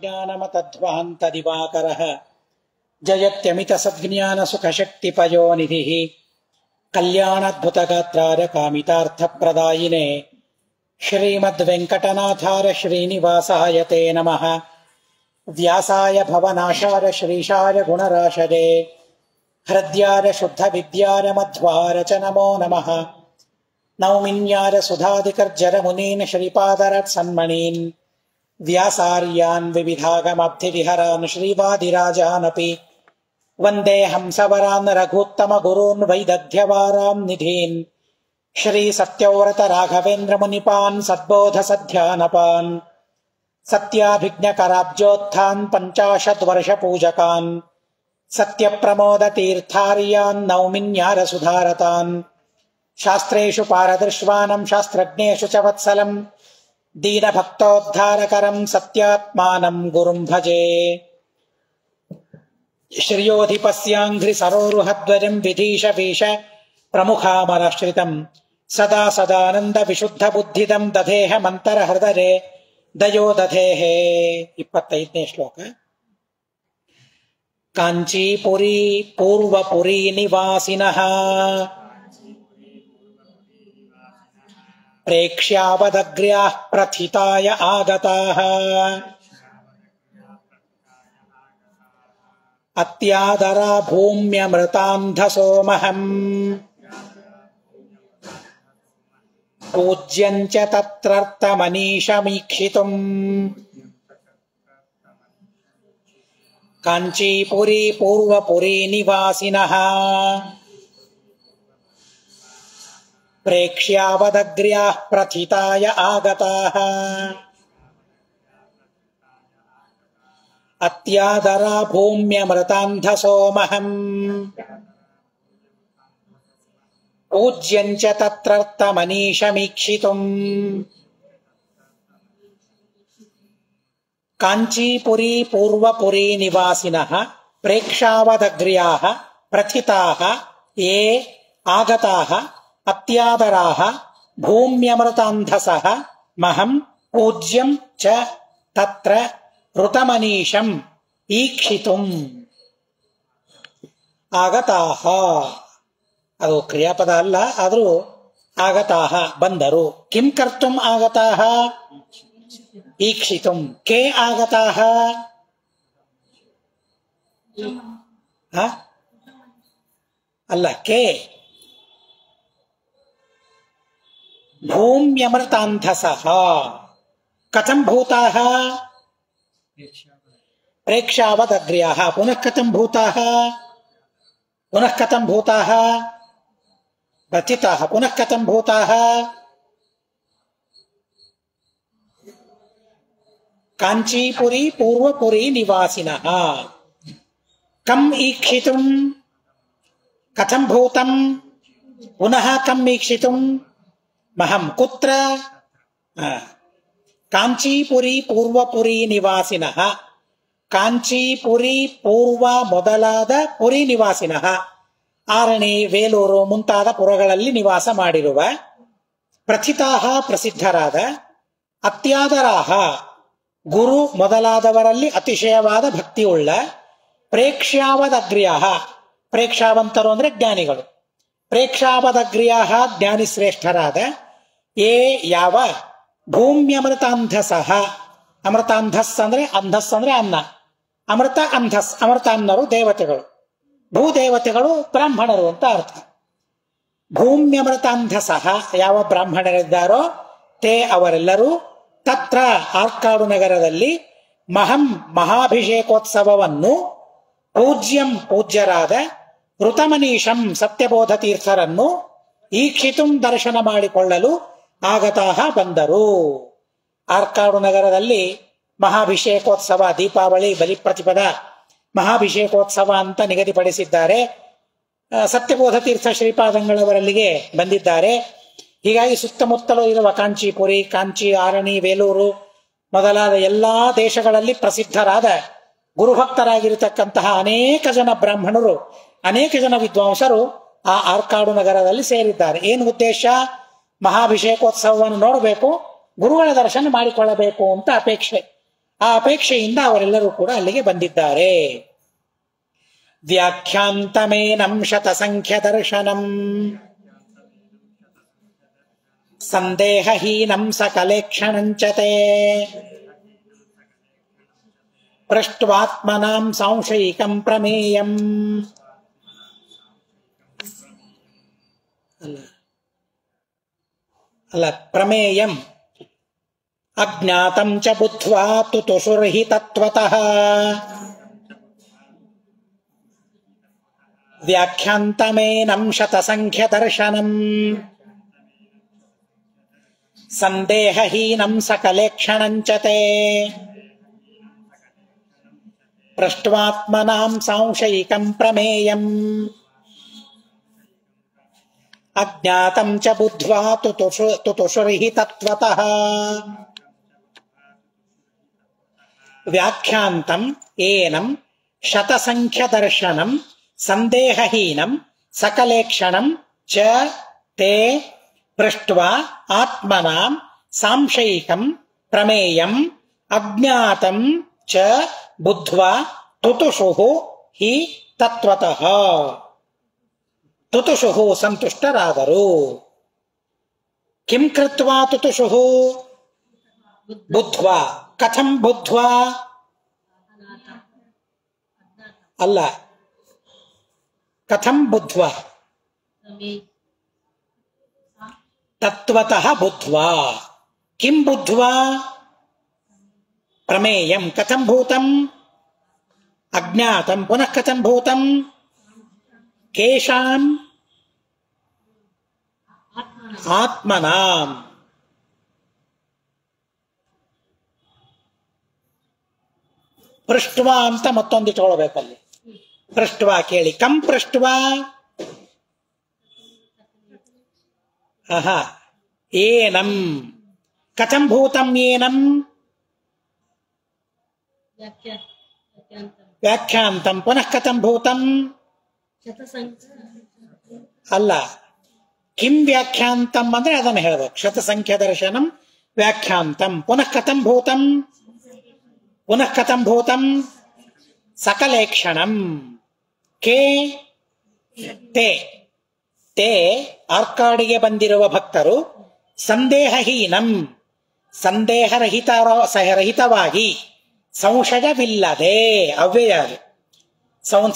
ज्ञानमतध्वान्तदिवाकरः जयत्यमितसद्ज्ञानसुखशक्तिपयोनिधिः कल्याणाद्भुतगात्राय कामितार्थप्रदायिने श्रीमद्वेङ्कटनाथाय श्रीनिवासाय ते नमः। व्यासाय भवनाशाय श्रीशाय गुणराशये हृद्याय शुद्धविद्याय मध्वाय च नमो नमः। नौमिन्याय सुधादिकर्जरमुनीन् श्रीपादरत्सन्मणीन् व्यासार्यान् विविधागमब्धिविहरान् श्रीवादिराजानपि वन्दे हंसवरान् रघुत्तमगुरून् वैदग्ध्यवारान् निधीन् श्रीसत्यव्रत राघवेन्द्रमुनिपान् सद्बोधसध्यानपान् सत्याभिज्ञकराब्जोत्थान् 50 वर्षपूजकान् सत्यप्रमोदतीर्थार्यान् नौमिन्यारसुधारतान् शास्त्रेषु पारदृश्वानं शास्त्रज्ञेषु च वत्सलं दीनभक्तोद्धारकरं सत्यात्मानं गुरुं भजे। श्रियोधिपस्याङ्घ्रिसरोरुहध्वजं विधीशवीश प्रमुखामराश्रितं सदा सदानंद विशुद्ध बुद्धिदं दधेह मंतर हृदये दयो दधेः। 25ನೇ ಶ್ಲೋಕ. ಕಾಂಚೀಪುರಿ ಪೂರ್ವಪುರಿ ನಿವಾಸಿನಃ ಪ್ರೇಕ್ಷ್ಯಾವದಗ್ರ್ಯಾಃ ಪ್ರಥಿತಾಯ ಆಗತಾಃ ಅತ್ಯಾದರಾ ಭೂಮ್ಯಮೃತಾಂಧಸೋಮಹಂ पूज्यञ्च तत्रर्थमनीशमीक्षितुम् काञ्चीपुरी पूर्वपुरी निवासिनः प्रेक्ष्यावदग्र्याः प्रथिताय आगताः अत्यादरा भूम्यमृतान्धसोमहम् पूज्यञ्च तत्रर्थमनीशमीक्षितुम् काञ्चीपुरी पूर्वपुरी निवासिनः प्रेक्षावदग्र्याः प्रथिताः ये आगताः अत्यादराः भूम्यमृतान्धसः महं पूज्यं च तत्र ऋतमनीशम् ईक्षितुम्। ಆಗತಾಹ ಅದು ಕ್ರಿಯಾಪದ ಅಲ್ಲ, ಆದರೂ ಆಗತಾಹ ಬಂದರು. ಕಿಂ ಕರ್ತುಂ ಆಗತಾಹ ಈಕ್ಷಿತುಂ. ಕೆ ಆಗತಾಹ ಅಲ್ಲ, ಕೆ ಭೂಮ್ಯಮೃತಾಂಧಸಃ ಕಥಂ ಭೂತಾಃ ಪ್ರೇಕ್ಷಾವದಗ್ರ್ಯಾಃ ಪುನಃ ಕಥಂ ಭೂತಾಃ ಪುನಃ ಕಥಂ ಭೂತಾಃ ಪ್ರಥಿತಾಃ ಪುನಃ ಕಥಂ ಭೂತಾಃ ಕಾಂಚೀಪುರಿ ಪೂರ್ವಪುರಿ ನಿವಾಸಿನಃ ಕಂ ಈಕ್ಷಿತುಂ ಕಥಂ ಭೂತಂ ಪುನಃ ಕಂ ಈಕ್ಷಿತುಂ ಮಹಂ ಕುತ್ರ ಕಾಂಚೀಪುರಿ ಪೂರ್ವಪುರಿ ನಿವಾಸಿನಃ ಕಾಂಚೀಪುರಿ ಪೂರ್ವ ಮೊದಲಾದ ಪುರಿ ನಿವಾಸಿನಃ ಆರಣಿ ವೇಲೂರು ಮುಂತಾದ ಪುರಗಳಲ್ಲಿ ನಿವಾಸ ಮಾಡಿರುವ ಪ್ರಥಿತಾಹ ಪ್ರಸಿದ್ಧರಾದ ಅತ್ಯಾದರಾಹ ಗುರು ಮೊದಲಾದವರಲ್ಲಿ ಅತಿಶಯವಾದ ಭಕ್ತಿಯುಳ್ಳ ಪ್ರೇಕ್ಷ್ಯಾವದಗ್ರ್ಯಾಹ ಪ್ರೇಕ್ಷಾವಂತರು ಅಂದ್ರೆ ಜ್ಞಾನಿಗಳು ಪ್ರೇಕ್ಷಾವದಗ್ರ್ಯಾಹ ಜ್ಞಾನಿ ಶ್ರೇಷ್ಠರಾದ ಏ ಯಾವ ಭೂಮ್ಯಮೃತಾಂಧಸಃ ಅಮೃತಾಂಧಸ್ ಅಂದ್ರೆ ಅಂಧಸ್ ಅಂದ್ರೆ ಅನ್ನ ಅಮೃತ ಅಂಧಸ್ ಅಮೃತ ಅನ್ನರು ದೇವತೆಗಳು ಭೂದೇವತೆಗಳು ಬ್ರಾಹ್ಮಣರು ಅಂತ ಅರ್ಥ. ಭೂಮ್ಯಮೃತಾಂಧಸಃ ಯಾವ ಬ್ರಾಹ್ಮಣರಿದ್ದಾರೋ ತೇ ಅವರೆಲ್ಲರೂ ತತ್ರ ಆರ್ಕಾಡು ನಗರದಲ್ಲಿ ಮಹಂ ಮಹಾಭಿಷೇಕೋತ್ಸವವನ್ನು ಪೂಜ್ಯಂ ಪೂಜ್ಯರಾದ ಋತಮನೀಶಂ ಸತ್ಯಬೋಧ ತೀರ್ಥರನ್ನು ಈಕ್ಷಿತುಂ ದರ್ಶನ ಮಾಡಿಕೊಳ್ಳಲು ಆಗತಾಹ ಬಂದರು. ಆರ್ಕಾಡು ನಗರದಲ್ಲಿ ಮಹಾಭಿಷೇಕೋತ್ಸವ ದೀಪಾವಳಿ ಬಲಿಪ್ರತಿಪದ ಮಹಾಭಿಷೇಕೋತ್ಸವ ಅಂತ ನಿಗದಿಪಡಿಸಿದ್ದಾರೆ. ಸತ್ಯಬೋಧ ತೀರ್ಥ ಶ್ರೀಪಾದಂಗಳವರಲ್ಲಿಗೆ ಬಂದಿದ್ದಾರೆ. ಹೀಗಾಗಿ ಸುತ್ತಮುತ್ತಲೂ ಇರುವ ಕಾಂಚೀಪುರಿ, ಕಾಂಚಿ, ಆರಣಿ, ವೇಲೂರು ಮೊದಲಾದ ಎಲ್ಲಾ ದೇಶಗಳಲ್ಲಿ ಪ್ರಸಿದ್ಧರಾದ ಗುರುಭಕ್ತರಾಗಿರತಕ್ಕಂತಹ ಅನೇಕ ಜನ ಬ್ರಾಹ್ಮಣರು, ಅನೇಕ ಜನ ವಿದ್ವಾಂಸರು ಆ ಆರ್ಕಾಡು ನಗರದಲ್ಲಿ ಸೇರಿದ್ದಾರೆ. ಏನು ಉದ್ದೇಶ? ಮಹಾಭಿಷೇಕೋತ್ಸವವನ್ನು ನೋಡಬೇಕು, ಗುರುಗಳ ದರ್ಶನ ಮಾಡಿಕೊಳ್ಳಬೇಕು ಅಂತ ಅಪೇಕ್ಷೆ. ಆ ಅಪೇಕ್ಷೆಯಿಂದ ಅವರೆಲ್ಲರೂ ಕೂಡ ಅಲ್ಲಿಗೆ ಬಂದಿದ್ದಾರೆ. ವ್ಯಾಖ್ಯಾಂತಮೇನಂ ಶತಸಂಖ್ಯ ದರ್ಶನಂ ಸಂದೇಹಹೀನಂ ಸಕಲೇಕ್ಷಣಂಚತೆ ಪೃಷ್ಟ್ವಾತ್ಮನಾಂ ಸಾಂಶಯಿಕಂ ಪ್ರಮೇಯಂ. ಅಲ್ಲ ಪ್ರಮೇಯಂ ಅಜ್ಞಾತಂ ಚ ಬುದ್ಧ್ವಾ ತುತುಷುರ್ಹಿ ತತ್ವತಃ ವ್ಯಾಖ್ಯಾಂತಮೇನಂ ಶತಸಂಖ್ಯ ದರ್ಶನಂ ಸಂದೇಹಹೀನಂ ಸಕಲೇಕ್ಷಣಂಚತೆ ಪೃಷ್ಟ್ವಾತ್ಮನಾಂ ಸಾಂಶಯಿಕಂ ಪ್ರಮೇಯಂ ಅಜ್ಞಾತಂ ಚ ಬುದ್ಧ್ವಾ ತುತುಷುರ್ಹಿ ತತ್ವತಃ ವ್ಯಾಖ್ಯಾಂತಂ ಏನಂ ಶತಸಂಖ್ಯ ದರ್ಶನಂ ಸಂದೇಹಹೀನಂ ಸಕಲೇಕ್ಷಣಂ ಚ ತೇ ಪೃಷ್ಟ್ವಾ ಆತ್ಮನಾಂ ಸಾಂಶಯಿಕಂ ಪ್ರಮೇಯಂ ಅಜ್ಞಾತಂ ಚ ಬುದ್ಧ್ವಾ ತುತುಷುಃ ಹಿ ತತ್ವತಃ. ತುತುಷುಃ ಸಂತುಷ್ಟರಾದರು. ಕಿಂ ಕೃತ್ವಾ ತುತುಷುಃ ಬುದ್ಧ್ವಾ. ಕಥಂ ಬುದ್ಧ್ವಾ ಅಲ್ಲ, ಕಥಂ ಬುದ್ಧ್ವಾ ತತ್ವತಃ ಬುದ್ಧ್ವಾ. ಕಿಂ ಬುದ್ಧ್ವಾ ಪ್ರಮೇಯಂ ಕಥಂ ಭೂತಂ ಅಜ್ಞಾತಂ ಪುನಃ ಕಥಂ ಭೂತಂ ಕೇಶಾಂ ಆತ್ಮನಾಂ. ಪೃಷ್ಟ್ವಾ ಅಂತ ಮತ್ತೊಂದು ಇಟ್ಕೊಳ್ಬೇಕಲ್ಲಿ. ಪೃಷ್ಟ್ವಾ ಕೇಳಿ. ಕಂ ಪೃಷ್ಟ್ವಾ ಏನಂ ಕಥಂ ಭೂತಂ ಏನಂ ವ್ಯಾಖ್ಯಾಂತಂ ಪುನಃ ಕಥಂ ಭೂತಂ ಅಲ್ಲ, ಕಿಂ ವ್ಯಾಖ್ಯಾಂತಂ ಅಂದ್ರೆ ಅದನ್ನು ಹೇಳಬೇಕು. ಶತಸಂಖ್ಯ ದರ್ಶನಂ ವ್ಯಾಖ್ಯಾಂತಂ ಪುನಃ ಕಥಂ ಭೂತಂ ಪುನಃ ಕಥಂ ಭೂತಂ ಸಕಲೇಕ್ಷಣಂ. ಕೇ ತೇ ತೇ ಆರ್ಕಾಡಿಗೆ ಬಂದಿರುವ ಭಕ್ತರು ಸಂದೇಹಹೀನಂ ಸಂದೇಹರಹಿತವಾಗಿ ಸಂಶಯವಿಲ್ಲದೆ ಅವ್ಯಯ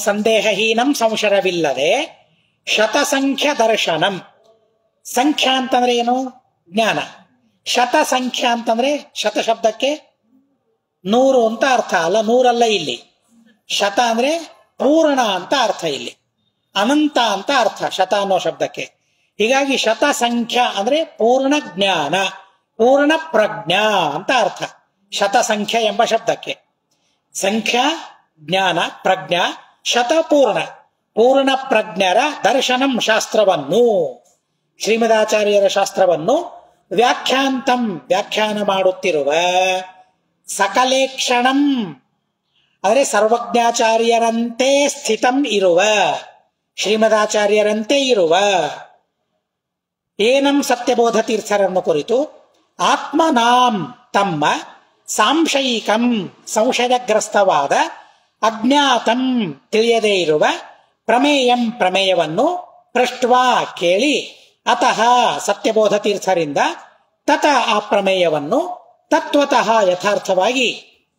ಸಂದೇಹಹೀನಂ ಸಂಶಯವಿಲ್ಲದೆ ಶತಸಂಖ್ಯ ದರ್ಶನಂ. ಸಂಖ್ಯಾ ಅಂತಂದ್ರೆ ಏನು? ಜ್ಞಾನ. ಶತಸಂಖ್ಯಾ ಅಂತಂದ್ರೆ ಶತ ಶಬ್ದಕ್ಕೆ 100 ಅಂತ ಅರ್ಥ ಅಲ್ಲ, 100 ಅಲ್ಲ ಇಲ್ಲಿ. ಶತ ಅಂದ್ರೆ ಪೂರ್ಣ ಅಂತ ಅರ್ಥ, ಇಲ್ಲಿ ಅನಂತ ಅಂತ ಅರ್ಥ ಶತ ಅನ್ನೋ ಶಬ್ದಕ್ಕೆ. ಹೀಗಾಗಿ ಶತಸಂಖ್ಯಾ ಅಂದ್ರೆ ಪೂರ್ಣ ಜ್ಞಾನ, ಪೂರ್ಣ ಪ್ರಜ್ಞಾ ಅಂತ ಅರ್ಥ ಶತಸಂಖ್ಯಾ ಎಂಬ ಶಬ್ದಕ್ಕೆ. ಸಂಖ್ಯಾ ಜ್ಞಾನ, ಪ್ರಜ್ಞಾ, ಶತ ಪೂರ್ಣ, ಪೂರ್ಣ ಪ್ರಜ್ಞರ ದರ್ಶನಂ ಶಾಸ್ತ್ರವನ್ನು, ಶ್ರೀಮದಾಚಾರ್ಯರ ಶಾಸ್ತ್ರವನ್ನು ವ್ಯಾಖ್ಯಾಂತಂ ವ್ಯಾಖ್ಯಾನ ಮಾಡುತ್ತಿರುವ ಸಕಲೇಕ್ಷಣಂ ಅಂದರೆ ಸರ್ವಜ್ಞಾಚಾರ್ಯರಂತೆ ಸ್ಥಿತಂ ಇರುವ, ಶ್ರೀಮದಾಚಾರ್ಯರಂತೆ ಇರುವ ಏನಂ ಸತ್ಯಬೋಧ ತೀರ್ಥರನ್ನು ಕುರಿತು ಆತ್ಮನಾಂ ತಮ್ಮ ಸಾಂಶಯಿಕಂ ಸಂಶಯಗ್ರಸ್ತವಾದ ಅಜ್ಞಾತಂ ತಿಳಿಯದೇ ಇರುವ ಪ್ರಮೇಯಂ ಪ್ರಮೇಯವನ್ನು ಪೃಷ್ಟ್ವಾ ಕೇಳಿ ಅತಃ ಸತ್ಯಬೋಧ ತೀರ್ಥರಿಂದ ತತ ಆ ಪ್ರಮೇಯವನ್ನು ತತ್ವತಃ ಯಥಾರ್ಥವಾಗಿ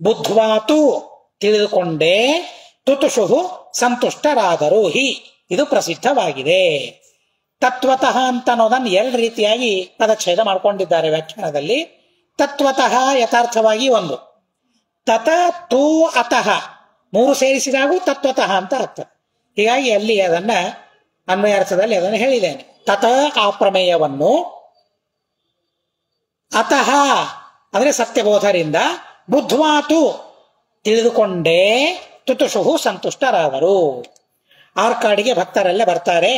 ಬುದ್ಧ್ವಾತು ತಿಳಿದುಕೊಂಡೇ ತುತುಷು ಸಂತುಷ್ಟರಾದರು. ಇದು ಪ್ರಸಿದ್ಧವಾಗಿದೆ. ತತ್ವತಃ ಅಂತ ಅನ್ನೋದನ್ನು 2 ರೀತಿಯಾಗಿ ಪದಚ್ಛೇದ ಮಾಡಿಕೊಂಡಿದ್ದಾರೆ ವ್ಯಾಖ್ಯಾನದಲ್ಲಿ. ತತ್ವತಃ ಯಥಾರ್ಥವಾಗಿ ಒಂದು, ತತ ತೂ ಅತಃ 3 ಸೇರಿಸಿದಾಗೂ ತತ್ವತಃ ಅಂತ ಅರ್ಥ. ಹೀಗಾಗಿ ಅಲ್ಲಿ ಅದನ್ನ ಅನ್ವಯಾರ್ಥದಲ್ಲಿ ಅದನ್ನು ಹೇಳಿದ್ದೇನೆ. ತತ ಆ ಪ್ರಮೇಯವನ್ನು, ಅತಃ ಅಂದ್ರೆ ಸತ್ಯಬೋಧರಿಂದ, ಬುದ್ಧ್ವಾತು ತಿಳಿದುಕೊಂಡೇ ತುತುಷು ಸಂತುಷ್ಟರಾದರು. ಆರ್ಕಾಡಿಗೆ ಭಕ್ತರೆಲ್ಲ ಬರ್ತಾರೆ.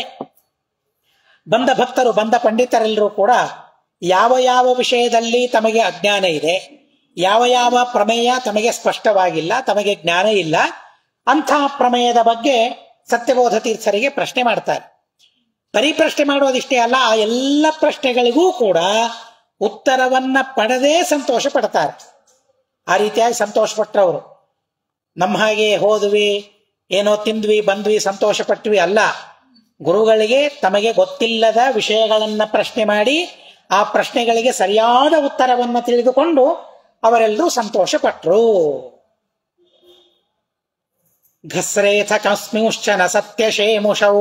ಬಂದ ಭಕ್ತರು, ಬಂದ ಪಂಡಿತರೆಲ್ಲರೂ ಕೂಡ ಯಾವ ಯಾವ ವಿಷಯದಲ್ಲಿ ತಮಗೆ ಅಜ್ಞಾನ ಇದೆ, ಯಾವ ಯಾವ ಪ್ರಮೇಯ ತಮಗೆ ಸ್ಪಷ್ಟವಾಗಿಲ್ಲ, ತಮಗೆ ಜ್ಞಾನ ಇಲ್ಲ, ಅಂಥ ಪ್ರಮೇಯದ ಬಗ್ಗೆ ಸತ್ಯಬೋಧ ತೀರ್ಥರಿಗೆ ಪ್ರಶ್ನೆ ಮಾಡ್ತಾರೆ. ಪರಿಪ್ರಶ್ನೆ ಮಾಡೋದಿಷ್ಟೇ ಅಲ್ಲ, ಆ ಎಲ್ಲ ಪ್ರಶ್ನೆಗಳಿಗೂ ಕೂಡ ಉತ್ತರವನ್ನ ಪಡೆದೇ ಸಂತೋಷ ಪಡ್ತಾರೆ. ಆ ರೀತಿಯಾಗಿ ಸಂತೋಷ ಪಟ್ರವರು. ನಮ್ಮ ಹಾಗೆ ಹೋದ್ವಿ, ಏನೋ ತಿಂದ್ವಿ ಬಂದ್ವಿ ಸಂತೋಷ ಪಟ್ವಿ ಅಲ್ಲ. ಗುರುಗಳಿಗೆ ತಮಗೆ ಗೊತ್ತಿಲ್ಲದ ವಿಷಯಗಳನ್ನ ಪ್ರಶ್ನೆ ಮಾಡಿ ಆ ಪ್ರಶ್ನೆಗಳಿಗೆ ಸರಿಯಾದ ಉತ್ತರವನ್ನು ತಿಳಿದುಕೊಂಡು ಅವರೆಲ್ಲರೂ ಸಂತೋಷ ಪಟ್ರು. ಘಸ್ರೇಥ ಕಸ್ಮಿಂಶ್ಚನ ಸತ್ಯಶೇಮುಷೌ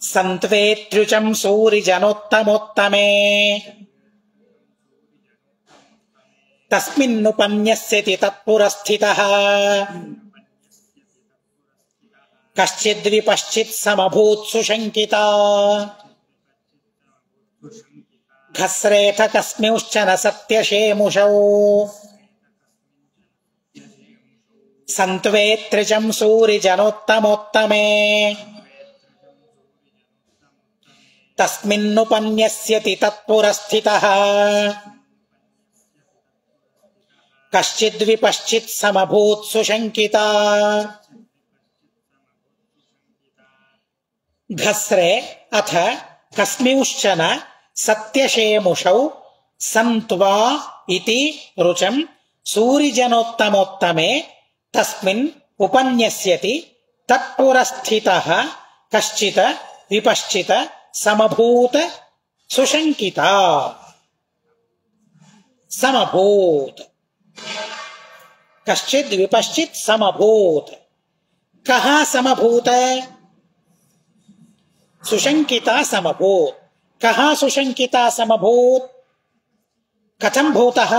ಸಂತ್ವೇತ್ಯುಚಂ ಸೂರಿ ಜನೋತ್ತಮೋತ್ತಮೇ ತಸ್ಮಿನ್ನುಪನ್ಯಸ್ಯತಿ ತತ್ಪುರಸ್ಥಿತಃ ಕಶ್ಚಿದ್ವಿಪಶ್ಚಿತ್ ಸಮಭೂತ್ ಸುಶಂಕಿತ. ಘಸ್ರೇಥ ಕಸ್ಮಿಂಶ್ಚನ ಸತ್ಯಶೇಮುಷೌ ಸಂತ್ವೇತ್ರಿಚಂ ಸೂರಿ ಜನೋತ್ತಮೋತ್ತಮೇ ತಸ್ಮಿನ್ನುಪನ್ಯಸ್ಯತಿ ತತ್ಪುರಸ್ಥಿತಃ ಕಶ್ಚಿದ್ವಿಪಶ್ಚಿತ್ ಸಮಭೂತ್ ಸುಶಂಕಿತ. ಘಸ್ರೆ ಅಥ ಕಸ್ಮಿಂಶ್ಚನ ಸತ್ಯಶೇಮುಷೌ ಸಂತ್ವಾ ಇತಿ ರುಚಂ ಸೂರಿಜನೋತ್ತಮೋತ್ತಮೇ ತಸ್ಮಿನ್ ಉಪನ್ಯಸ್ಯತಿ ತತ್ಪುರಸ್ಥಿತಃ ಕಶ್ಚಿತ್ ವಿಪಶ್ಚಿತ್ ಸಮಭೂತ್ ಸುಶಂಕಿತ. ಸಮಭೂತ್ ಕಶ್ಚಿತ್ ವಿಪಶ್ಚಿತ್ ಸಮಭೂತ್. ಕಹ ಸಮಭೂತ? ಸುಶಂಕಿತ ಸಮಭೂತ್. ಕಹ ಸುಶಂಕಿತ ಸಮಭೂತ್? ಕಥಂ ಭೂತಃ?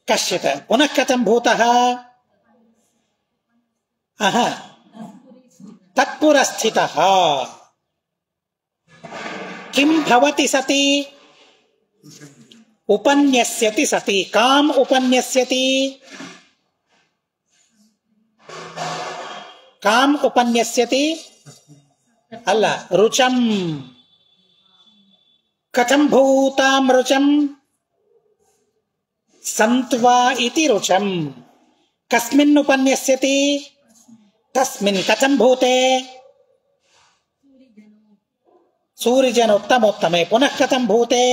ಕಶ್ಚಿತ್. ಪುನಃ ಕಥಂ ಭೂತಃ? ತತ್ಪುರಸ್ಥಿತಃ. ಕಿಂ ಭವತಿ ಸತಿ? ಉಪನ್ಯಸ್ಯತಿ ಸತಿ. ಕಾಂ ಉಪನ್ಯಸ್ಯತಿ? ಕಾಂ ಉಪನ್ಯಸ್ಯತಿ ಅಲ್ಲ, ರುಚಂ. ಕಥಂ ಭೂತಾಂ ರುಚಂ? ಸಂತ್ವಾ ಇತಿ ರುಚಂ. ಕಸ್ಮಿನ್ ಉಪನ್ಯಸ್ಯತಿ? ತಸ್ಮಿನ್. ಕಥಂ ಭೂತೆ? ಸೂರಿಜನೋತ್ತಮೋತ್ತಮೇ. ಪುನಃ ಕಥಂ ಭೂತೆ?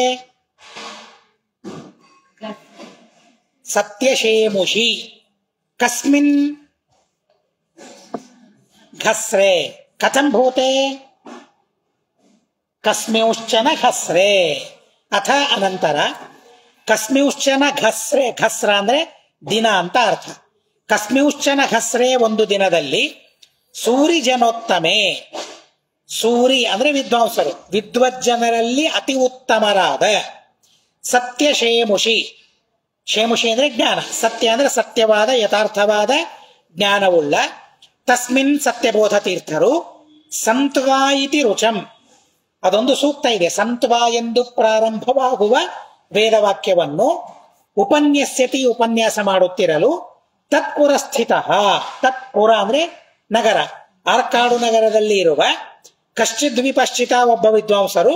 ಸತ್ಯಶೇಮುಷಿ. ಕಸ್ಮಿನ್? ಘಸ್ರೆ. ಕಥಂ ಭೂತೆ? ಕಸ್ಮಿಂಶ್ಚನ ಘಸ್ರೆ. ಅಥ ಅನಂತರ ಕಸ್ಮಿಂಶ್ಚನ ಘಸ್ರೆ. ಘಸ್ರ ಅಂದ್ರೆ ದಿನ ಅಂತ ಅರ್ಥ. ಕಸ್ಮಿಂಶ್ಚನ ಘಸ್ರೆ ಒಂದು ದಿನದಲ್ಲಿ ಸೂರಿಜನೋತ್ತಮೇ. ಸೂರಿ ಅಂದ್ರೆ ವಿದ್ವಾಂಸರು, ವಿದ್ವಜ್ಜನರಲ್ಲಿ ಅತಿ ಉತ್ತಮರಾದ. ಸತ್ಯಶೇಮುಷಿ. ಶೇಮುಷಿ ಅಂದ್ರೆ ಜ್ಞಾನ. ಸತ್ಯ ಅಂದ್ರೆ ಸತ್ಯವಾದ ಯಥಾರ್ಥವಾದ ಜ್ಞಾನವುಳ್ಳ. ತಸ್ಮಿನ್ ಸತ್ಯಬೋಧ ತೀರ್ಥರು. ಸಂತ್ವಾ ಇತಿ ರುಚಂ. ಅದೊಂದು ಸೂಕ್ತ ಇದೆ. ಸಂತ್ವಾ ಎಂದು ಪ್ರಾರಂಭವಾಗುವ ವೇದವಾಕ್ಯವನ್ನು ಉಪನ್ಯಸ್ಯತಿ ಉಪನ್ಯಾಸ ಮಾಡುತ್ತಿರಲು ತತ್ಪುರಸ್ಥಿತ. ತತ್ಪುರ ಅಂದ್ರೆ ನಗರ. ಆರ್ಕಾಡು ನಗರದಲ್ಲಿ ಇರುವ ಕಶ್ಚಿದ್ ವಿಪಶ್ಚಿತ ಒಬ್ಬ ವಿದ್ವಾಂಸರು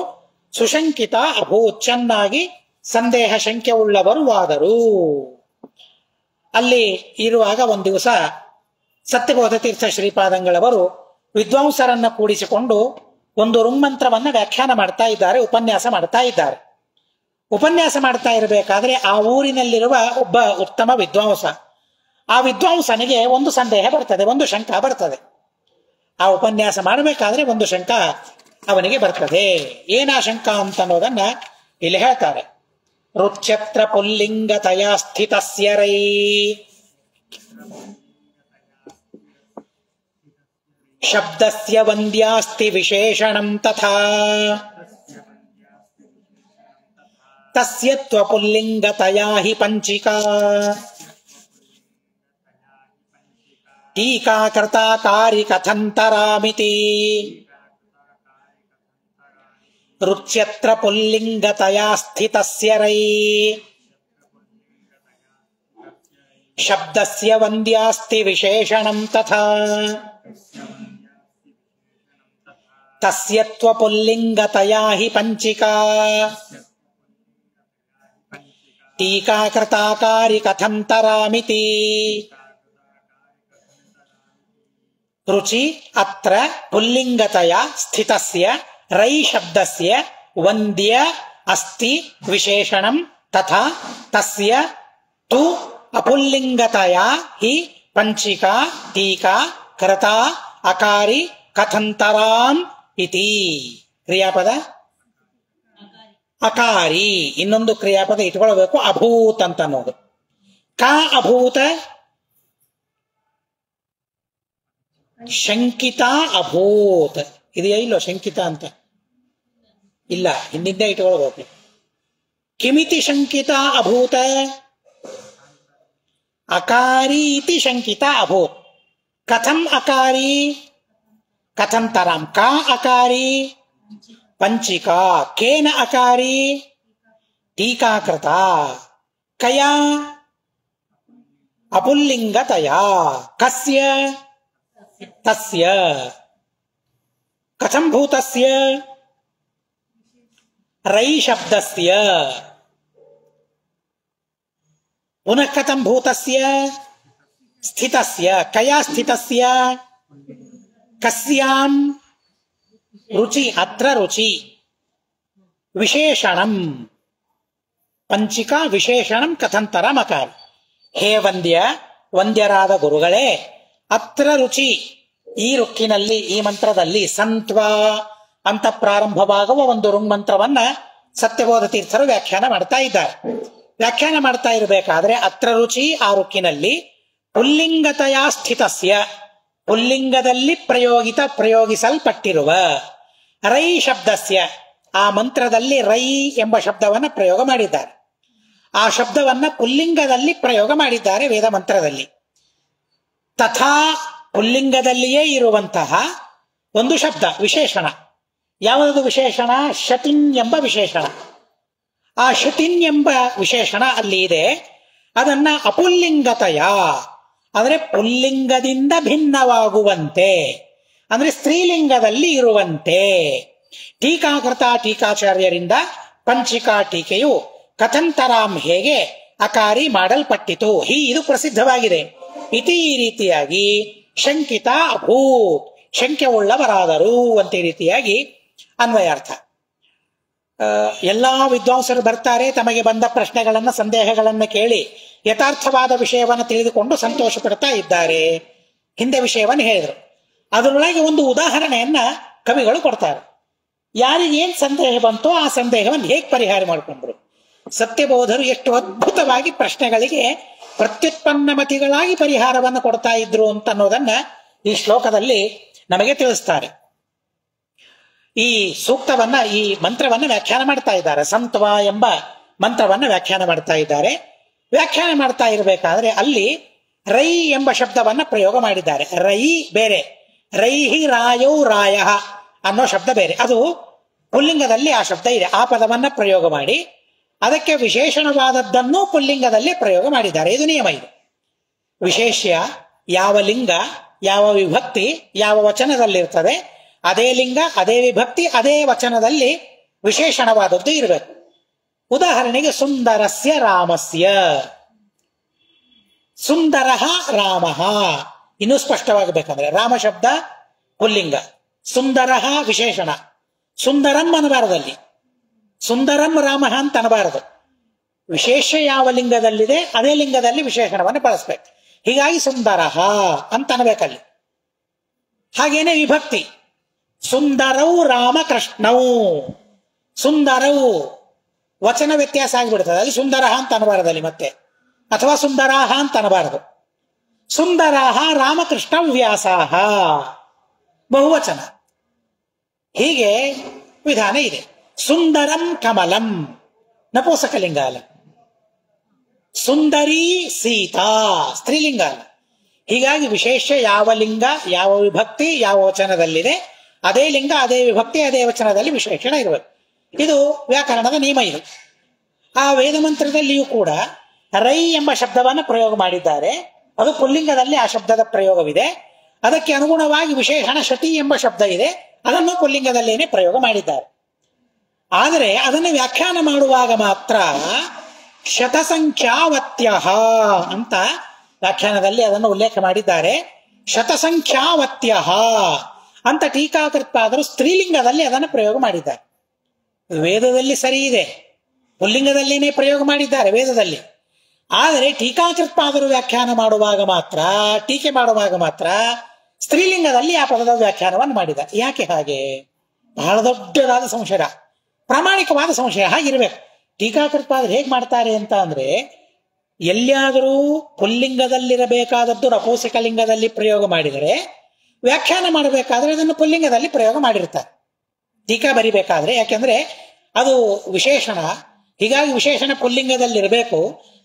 ಸುಶಂಕಿತ ಅಭೂತ್. ಚೆನ್ನಾಗಿ ಸಂದೇಹ ಶಂಕೆ ಉಳ್ಳವರು ಆದರು. ಅಲ್ಲಿ ಇರುವಾಗ ಒಂದು ದಿವಸ ಸತ್ಯಬೋಧ ತೀರ್ಥ ಶ್ರೀಪಾದಂಗಳವರು ವಿದ್ವಾಂಸರನ್ನ ಕೂಡಿಸಿಕೊಂಡು ಒಂದು ಋಂಗ್ಮಂತ್ರವನ್ನ ವ್ಯಾಖ್ಯಾನ ಮಾಡ್ತಾ ಇದ್ದಾರೆ, ಉಪನ್ಯಾಸ ಮಾಡ್ತಾ ಇದ್ದಾರೆ. ಉಪನ್ಯಾಸ ಮಾಡ್ತಾ ಇರಬೇಕಾದ್ರೆ ಆ ಊರಿನಲ್ಲಿರುವ ಒಬ್ಬ ಉತ್ತಮ ವಿದ್ವಾಂಸ, ಆ ವಿದ್ವಾಂಸನಿಗೆ ಒಂದು ಸಂದೇಹ ಬರ್ತದೆ, ಒಂದು ಶಂಕ ಬರ್ತದೆ. ಆ ಉಪನ್ಯಾಸ ಮಾಡಬೇಕಾದ್ರೆ ಒಂದು ಶಂಕ ಅವನಿಗೆ ಬರ್ತದೆ. ಏನಾ ಶಂಕ ಅಂತ ಅನ್ನೋದನ್ನ ಇಲ್ಲಿ ಹೇಳ್ತಾರೆ. ರುಚ್ಯತ್ರ ಪುಲ್ಲಿಂಗತಯಾ ಸ್ಥಿತಸ್ಯ ರೈ ಶಬ್ದಸ್ಯ ವಂದ್ಯಾಸ್ತಿ ವಿಶೇಷಣಂ ತಥಾ ತಸ್ಯ ತ್ವಪುಲ್ಲಿಂಗತಯಾ ಹಿ ಪಂಚಿಕಾ ಟೀಕಾಕರ್ತಾ ಕಾರಿ ಕಥಂತರಾಮಿತಿ. ರುಚ್ಯತ್ರ ಪುಲ್ಲಿಂಗತಯಾ ಸ್ಥಿತಸ್ಯ ರೈ ಶಬ್ದಸ್ಯ ವಂದ್ಯಾಸ್ತಿ ವಿಶೇಷಣಂ ತಥಾ ತಸ್ಯ ತ್ವಪುಲ್ಲಿಂಗತಯಾ ಹಿ ಪಂಚಿಕಾ ಟೀಕಾಕೃತಾ ಕಾರಿ ಕಥಂತರಾಮಿತಿ. ರುಚಿ ಅತ್ರ ಪುಲ್ಲಿಂಗತಯಾ ಸ್ಥಿತಸ್ಯ ರೈ ಶಬ್ದಸ್ಯ ವಂದ್ಯ ಅಸ್ತಿ ವಿಶೇಷಣಂ ತಥಾ ತಸ್ಯ ತು ಅಪುಲ್ಲಿಂಗತಯ ಹಿ ಪಂಚಿಕಾ ಟೀಕಾ ಕೃತ ಅಕಾರಿ ಕಥಂತರಾಂ ಇತಿ. ಕ್ರಿಯಾಪದ ಅಕಾರಿ. ಇನ್ನೊಂದು ಕ್ರಿಯಾಪದ ಇಟ್ಕೊಳ್ಬೇಕು, ಅಭೂತ್ ಅಂತ ಅನ್ನೋದು. ಕ ಅಭೂತ ಶಂಕಿತ ಅಭೂತ್. ಇದೆಯಾ ಇಲ್ಲೋ ಶಂಕಿತ ಅಂತ? ಇಲ್ಲ, ಹಿಂದಿಂದ ಇಟ್ಕೊಳ್ಬೇಕು. ಕಿಮಿತಿ ಶಂಕಿತ ಅಭೂತ? ಅಕಾರಿ ಇತಿ ಶಂಕಿತ ಅಭೂತ್. ಕಥಂ ಅಕಾರಿ? ಕಥಂತರಂ. ಕಾ ಅಕಾರಿ? ಪಂಚಿಕಾ. ಕೇನ ಅಕಾರಿ? ಟೀಕಾಕೃತ. ಕಯಾ? ಅಪುಲ್ಲಿಂಗತಯ. ಕಸ್ಯ? ತಸ್ಯ. ಕಥಂ ಭೂತಸ್ಯ? ರೈ ಶಬ್ದಸ್ಯ. ಪುನಃ ಕಥಂ ಭೂತಸ್ಯ? ಸ್ಥಿತಸ್ಯ. ಕಯಾ ಸ್ಥಿತಸ್ಯ? ಕಸ್ಯಾಂ? ರುಚಿ. ಅತ್ರ ರುಚಿ. ವಿಶೇಷಣಂ. ಪಂಚಿಕಾ ವಿಶೇಷಣಂ ಕಥಂತರಂ ಅಕಾರಿ. ಹೇ ವಂದ್ಯ, ವಂದ್ಯರಾದ ಗುರುಗಳೇ, ಅತ್ರ ರುಚಿ, ಈ ರುಕ್ಕಿನಲ್ಲಿ, ಈ ಮಂತ್ರದಲ್ಲಿ ಸಂತ್ವಾ ಅಂತ ಪ್ರಾರಂಭವಾಗುವ ಒಂದು ಋಂಗ್ಮಂತ್ರವನ್ನ ಸತ್ಯಬೋಧ ತೀರ್ಥರು ವ್ಯಾಖ್ಯಾನ ಮಾಡ್ತಾ ಇದ್ದಾರೆ. ವ್ಯಾಖ್ಯಾನ ಮಾಡ್ತಾ ಇರಬೇಕಾದ್ರೆ ಅತ್ರ ರುಚಿ ಆ ರುಕ್ಕಿನಲ್ಲಿ ಪುಲ್ಲಿಂಗತಯ ಸ್ಥಿತಸ್ಯ, ಪುಲ್ಲಿಂಗದಲ್ಲಿ ಪ್ರಯೋಗಿಸಲ್ಪಟ್ಟಿರುವ ರೈ ಶಬ್ದಸ್ಯ, ಆ ಮಂತ್ರದಲ್ಲಿ ರೈ ಎಂಬ ಶಬ್ದವನ್ನ ಪ್ರಯೋಗ ಮಾಡಿದ್ದಾರೆ. ಆ ಶಬ್ದವನ್ನ ಪುಲ್ಲಿಂಗದಲ್ಲಿ ಪ್ರಯೋಗ ಮಾಡಿದ್ದಾರೆ ವೇದ ಮಂತ್ರದಲ್ಲಿ. ತಥಾ ಪುಲ್ಲಿಂಗದಲ್ಲಿಯೇ ಇರುವಂತಹ ಒಂದು ಶಬ್ದ ವಿಶೇಷಣ. ಯಾವುದದು ವಿಶೇಷಣ? ಶತಿನ್ ಎಂಬ ವಿಶೇಷಣ. ಆ ಶತಿನ್ ಎಂಬ ವಿಶೇಷಣ ಅಲ್ಲಿ ಇದೆ. ಅದನ್ನ ಅಪುಲ್ಲಿಂಗತಯ ಅಂದ್ರೆ ಪುಲ್ಲಿಂಗದಿಂದ ಭಿನ್ನವಾಗುವಂತೆ, ಅಂದ್ರೆ ಸ್ತ್ರೀಲಿಂಗದಲ್ಲಿ ಇರುವಂತೆ ಟೀಕಾಕೃತ ಟೀಕಾಚಾರ್ಯರಿಂದ ಪಂಚಿಕಾ ಟೀಕೆಯು ಕಥಂತರಾಂ ಹೇಗೆ ಅಕಾರಿ ಮಾಡಲ್ಪಟ್ಟಿತು. ಇದು ಪ್ರಸಿದ್ಧವಾಗಿದೆ. ಇತಿ ಈ ರೀತಿಯಾಗಿ ಶಂಕಿತ ಅಭೂತ್, ಶಂಕೆ ಉಳ್ಳವರಾದರು ಅಂತ ಈ ರೀತಿಯಾಗಿ ಅನ್ವಯಾರ್ಥ. ಎಲ್ಲಾ ವಿದ್ವಾಂಸರು ಬರ್ತಾರೆ, ತಮಗೆ ಬಂದ ಪ್ರಶ್ನೆಗಳನ್ನ ಸಂದೇಹಗಳನ್ನ ಕೇಳಿ ಯಥಾರ್ಥವಾದ ವಿಷಯವನ್ನು ತಿಳಿದುಕೊಂಡು ಸಂತೋಷ ಪಡ್ತಾ ಇದ್ದಾರೆ. ಹಿಂದೆ ವಿಷಯವನ್ನು ಹೇಳಿದರು. ಅದರೊಳಗೆ ಒಂದು ಉದಾಹರಣೆಯನ್ನ ಕವಿಗಳು ಕೊಡ್ತಾರೆ. ಯಾರಿಗೇನ್ ಸಂದೇಹ ಬಂತೋ ಆ ಸಂದೇಹವನ್ನು ಹೇಗೆ ಪರಿಹಾರ ಮಾಡಿಕೊಂಡ್ರು. ಸತ್ಯಬೋಧರು ಎಷ್ಟು ಅದ್ಭುತವಾಗಿ ಪ್ರಶ್ನೆಗಳಿಗೆ ಪ್ರತ್ಯುತ್ಪನ್ನ ಮತಿಗಳಾಗಿ ಪರಿಹಾರವನ್ನು ಕೊಡ್ತಾ ಇದ್ರು ಅಂತ ಅನ್ನೋದನ್ನ ಈ ಶ್ಲೋಕದಲ್ಲಿ ನಮಗೆ ತಿಳಿಸ್ತಾರೆ. ಈ ಸೂಕ್ತವನ್ನ, ಈ ಮಂತ್ರವನ್ನ ವ್ಯಾಖ್ಯಾನ ಮಾಡ್ತಾ ಇದ್ದಾರೆ. ಸಂತ್ವ ಎಂಬ ಮಂತ್ರವನ್ನ ವ್ಯಾಖ್ಯಾನ ಮಾಡ್ತಾ ಇದ್ದಾರೆ. ವ್ಯಾಖ್ಯಾನ ಮಾಡ್ತಾ ಇರಬೇಕಾದ್ರೆ ಅಲ್ಲಿ ರೈ ಎಂಬ ಶಬ್ದವನ್ನ ಪ್ರಯೋಗ ಮಾಡಿದ್ದಾರೆ. ರೈ ಬೇರೆ, ರೈಹಿ ರಾಯೌ ರಾಯ ಅನ್ನೋ ಶಬ್ದ ಬೇರೆ. ಅದು ಪುಲ್ಲಿಂಗದಲ್ಲಿ ಆ ಶಬ್ದ ಇದೆ. ಆ ಪದವನ್ನ ಪ್ರಯೋಗ ಮಾಡಿ ಅದಕ್ಕೆ ವಿಶೇಷಣವಾದದ್ದನ್ನು ಪುಲ್ಲಿಂಗದಲ್ಲೇ ಪ್ರಯೋಗ ಮಾಡಿದ್ದಾರೆ. ಇದು ನಿಯಮ. ಇದು ವಿಶೇಷ್ಯ ಯಾವ ಲಿಂಗ, ಯಾವ ವಿಭಕ್ತಿ, ಯಾವ ವಚನದಲ್ಲಿರ್ತದೆ, ಅದೇ ಲಿಂಗ, ಅದೇ ವಿಭಕ್ತಿ, ಅದೇ ವಚನದಲ್ಲಿ ವಿಶೇಷಣವಾದದ್ದು ಇರಬೇಕು. ಉದಾಹರಣೆಗೆ ಸುಂದರಸ್ಯ ರಾಮಸ್ಯ, ಸುಂದರ ರಾಮ, ಇನ್ನೂ ಸ್ಪಷ್ಟವಾಗಬೇಕಂದ್ರೆ ರಾಮ ಶಬ್ದ ಪುಲ್ಲಿಂಗ, ಸುಂದರ ವಿಶೇಷಣ. ಸುಂದರಂ ಅನ್ನಬಾರದಲ್ಲಿ, ಸುಂದರಂ ರಾಮ ಅಂತ ಅನ್ನಬಾರದು. ವಿಶೇಷ ಯಾವ ಲಿಂಗದಲ್ಲಿದೆ ಅದೇ ಲಿಂಗದಲ್ಲಿ ವಿಶೇಷಣವನ್ನು ಬಳಸ್ಬೇಕು. ಹೀಗಾಗಿ ಸುಂದರ ಅಂತ ಅನ್ಬೇಕಲ್ಲಿ. ಹಾಗೇನೆ ವಿಭಕ್ತಿ, ಸುಂದರೌ ರಾಮಕೃಷ್ಣೌ, ಸುಂದರವು ವಚನ ವ್ಯತ್ಯಾಸ ಆಗಿಬಿಡ್ತದೆ. ಅಲ್ಲಿ ಸುಂದರ ಅಂತ ಅನ್ನಬಾರದಲ್ಲಿ ಮತ್ತೆ, ಅಥವಾ ಸುಂದರಾಹ ಅಂತ ಅನ್ನಬಾರದು. ಸುಂದರಾಹ ರಾಮಕೃಷ್ಣ ವ್ಯಾಸಾಹ ಬಹುವಚನ. ಹೀಗೆ ವಿಧಾನ ಇದೆ. ಸುಂದರಂ ಕಮಲಂ ನಪುಂಸಕಲಿಂಗ ಅಲ್ಲ, ಸುಂದರಿ ಸೀತಾ ಸ್ತ್ರೀಲಿಂಗ ಅಲ್ಲ. ಹೀಗಾಗಿ ವಿಶೇಷ ಯಾವ ಲಿಂಗ, ಯಾವ ವಿಭಕ್ತಿ, ಯಾವ ವಚನದಲ್ಲಿದೆ ಅದೇ ಲಿಂಗ, ಅದೇ ವಿಭಕ್ತಿ, ಅದೇ ವಚನದಲ್ಲಿ ವಿಶೇಷಣ ಇರಬೇಕು. ಇದು ವ್ಯಾಕರಣದ ನಿಯಮ. ಇದು ಆ ವೇದ ಮಂತ್ರದಲ್ಲಿಯೂ ಕೂಡ ರೈ ಎಂಬ ಶಬ್ದವನ್ನು ಪ್ರಯೋಗ ಮಾಡಿದ್ದಾರೆ. ಅದು ಪುಲ್ಲಿಂಗದಲ್ಲಿ ಆ ಶಬ್ದದ ಪ್ರಯೋಗವಿದೆ. ಅದಕ್ಕೆ ಅನುಗುಣವಾಗಿ ವಿಶೇಷಣ ಶತಿ ಎಂಬ ಶಬ್ದ ಇದೆ, ಅದನ್ನು ಪುಲ್ಲಿಂಗದಲ್ಲೇನೆ ಪ್ರಯೋಗ ಮಾಡಿದ್ದಾರೆ. ಆದರೆ ಅದನ್ನು ವ್ಯಾಖ್ಯಾನ ಮಾಡುವಾಗ ಮಾತ್ರ ಶತಸಂಖ್ಯಾವತ್ಯ ಅಂತ ವ್ಯಾಖ್ಯಾನದಲ್ಲಿ ಅದನ್ನು ಉಲ್ಲೇಖ ಮಾಡಿದ್ದಾರೆ. ಶತಸಂಖ್ಯಾವತ್ಯ ಅಂತ ಟೀಕಾಕೃತ್ಪಾದರು ಸ್ತ್ರೀಲಿಂಗದಲ್ಲಿ ಅದನ್ನು ಪ್ರಯೋಗ ಮಾಡಿದ್ದಾರೆ. ವೇದದಲ್ಲಿ ಸರಿ ಇದೆ, ಪುಲ್ಲಿಂಗದಲ್ಲಿನೇ ಪ್ರಯೋಗ ಮಾಡಿದ್ದಾರೆ ವೇದದಲ್ಲಿ. ಆದರೆ ಟೀಕಾಕೃತ್ಪಾದರು ವ್ಯಾಖ್ಯಾನ ಮಾಡುವಾಗ ಮಾತ್ರ, ಟೀಕೆ ಮಾಡುವಾಗ ಮಾತ್ರ ಸ್ತ್ರೀಲಿಂಗದಲ್ಲಿ ಆ ಪದದ ವ್ಯಾಖ್ಯಾನವನ್ನು ಮಾಡಿದ. ಯಾಕೆ ಹಾಗೆ? ಬಹಳ ದೊಡ್ಡದಾದ ಸಂಶಯ, ಪ್ರಾಮಾಣಿಕವಾದ ಸಂಶಯ. ಹಾಗಿರ್ಬೇಕು. ಟೀಕಾಕೃತ್ಪಾದರು ಹೇಗೆ ಮಾಡ್ತಾರೆ ಅಂತ ಅಂದ್ರೆ, ಎಲ್ಲಿಯಾದರೂ ಪುಲ್ಲಿಂಗದಲ್ಲಿರಬೇಕಾದದ್ದು ನಪುಂಸಕಲಿಂಗದಲ್ಲಿ ಪ್ರಯೋಗ ಮಾಡಿದರೆ, ವ್ಯಾಖ್ಯಾನ ಮಾಡಬೇಕಾದ್ರೆ ಅದನ್ನು ಪುಲ್ಲಿಂಗದಲ್ಲಿ ಪ್ರಯೋಗ ಮಾಡಿರ್ತಾರೆ ಟೀಕಾ ಬರಿಬೇಕಾದ್ರೆ. ಯಾಕೆಂದ್ರೆ ಅದು ವಿಶೇಷಣ, ಹೀಗಾಗಿ ವಿಶೇಷಣ ಪುಲ್ಲಿಂಗದಲ್ಲಿರಬೇಕು.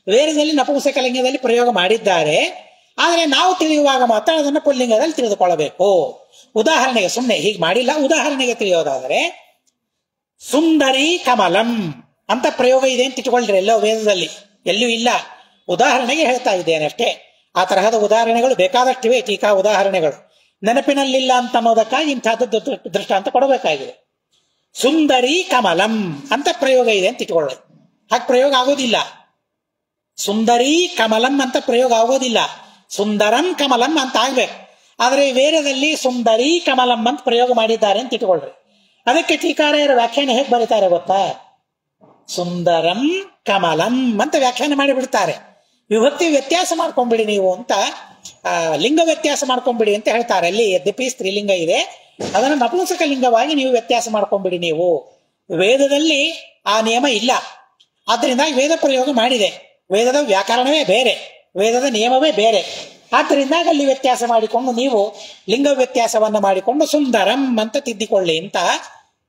ವೇದದಲ್ಲಿ ನಪುಂಸಕಲಿಂಗದಲ್ಲಿ ಪ್ರಯೋಗ ಮಾಡಿದ್ದಾರೆ, ಆದರೆ ನಾವು ತಿಳಿಯುವಾಗ ಮಾತ್ರ ಅದನ್ನು ಪುಲ್ಲಿಂಗದಲ್ಲಿ ತಿಳಿದುಕೊಳ್ಳಬೇಕು. ಉದಾಹರಣೆಗೆ, ಸುಮ್ಮನೆ ಹೀಗೆ ಮಾಡಿಲ್ಲ, ಉದಾಹರಣೆಗೆ ತಿಳಿಯೋದಾದರೆ ಸುಂದರಿ ಕಮಲಂ ಅಂತ ಪ್ರಯೋಗ ಇದೆ ಅಂತ ಇಟ್ಕೊಳ್ರಿ. ಎಲ್ಲೋ ವೇದದಲ್ಲಿ ಎಲ್ಲೂ ಇಲ್ಲ, ಉದಾಹರಣೆಗೆ ಹೇಳ್ತಾ ಇದ್ದೇನೆ ಅಷ್ಟೇ. ಆ ತರಹದ ಉದಾಹರಣೆಗಳು ಬೇಕಾದಷ್ಟಿವೆ, ಟೀಕಾ ಉದಾಹರಣೆಗಳು. ನೆನಪಿನಲ್ಲಿಲ್ಲ ಅಂತ ಅನ್ನೋದಕ್ಕಾಗಿ ಇಂಥದ್ದು ದೃಷ್ಟಾಂತ ಕೊಡಬೇಕಾಗಿದೆ. ಸುಂದರಿ ಕಮಲಂ ಅಂತ ಪ್ರಯೋಗ ಇದೆ ಅಂತ ಇಟ್ಕೊಳ್ಳಿ. ಹಾಗೆ ಪ್ರಯೋಗ ಆಗೋದಿಲ್ಲ. ಸುಂದರಿ ಕಮಲಂ ಅಂತ ಪ್ರಯೋಗ ಆಗೋದಿಲ್ಲ, ಸುಂದರಂ ಕಮಲಂ ಅಂತ ಆಗ್ಬೇಕು. ಆದರೆ ವೇದದಲ್ಲಿ ಸುಂದರಿ ಕಮಲಂ ಅಂತ ಪ್ರಯೋಗ ಮಾಡಿದ್ದಾರೆ ಅಂತ ಇಟ್ಕೊಳ್ರಿ. ಅದಕ್ಕೆ ಟೀಕಾರಾಯರ ವ್ಯಾಖ್ಯಾನ ಹೇಗೆ ಬರೀತಾರೆ ಗೊತ್ತಾ? ಸುಂದರಂ ಕಮಲಂ ಅಂತ ವ್ಯಾಖ್ಯಾನ ಮಾಡಿಬಿಡ್ತಾರೆ. ವಿಭಕ್ತಿ ವ್ಯತ್ಯಾಸ ಮಾಡ್ಕೊಂಡ್ಬಿಡಿ ನೀವು ಅಂತ, ಲಿಂಗ ವ್ಯತ್ಯಾಸ ಮಾಡ್ಕೊಂಡ್ಬಿಡಿ ಅಂತ ಹೇಳ್ತಾರೆ. ಅಲ್ಲಿ ಯದ್ಯಪಿ ಸ್ತ್ರೀಲಿಂಗ ಇದೆ, ಅದನ್ನು ನಪುಂಸಕ ಲಿಂಗವಾಗಿ ನೀವು ವ್ಯತ್ಯಾಸ ಮಾಡ್ಕೊಂಡ್ಬಿಡಿ. ನೀವು ವೇದದಲ್ಲಿ ಆ ನಿಯಮ ಇಲ್ಲ, ಆದ್ರಿಂದ ವೇದ ಪ್ರಯೋಗ ಮಾಡಿದೆ. ವೇದದ ವ್ಯಾಕರಣವೇ ಬೇರೆ, ವೇದದ ನಿಯಮವೇ ಬೇರೆ. ಆದ್ದರಿಂದ ಅಲ್ಲಿ ವ್ಯತ್ಯಾಸ ಮಾಡಿಕೊಂಡು ನೀವು ಲಿಂಗ ವ್ಯತ್ಯಾಸವನ್ನ ಮಾಡಿಕೊಂಡು ಸುಂದರಂ ಅಂತ ತಿದ್ದಿಕೊಳ್ಳಿ ಅಂತ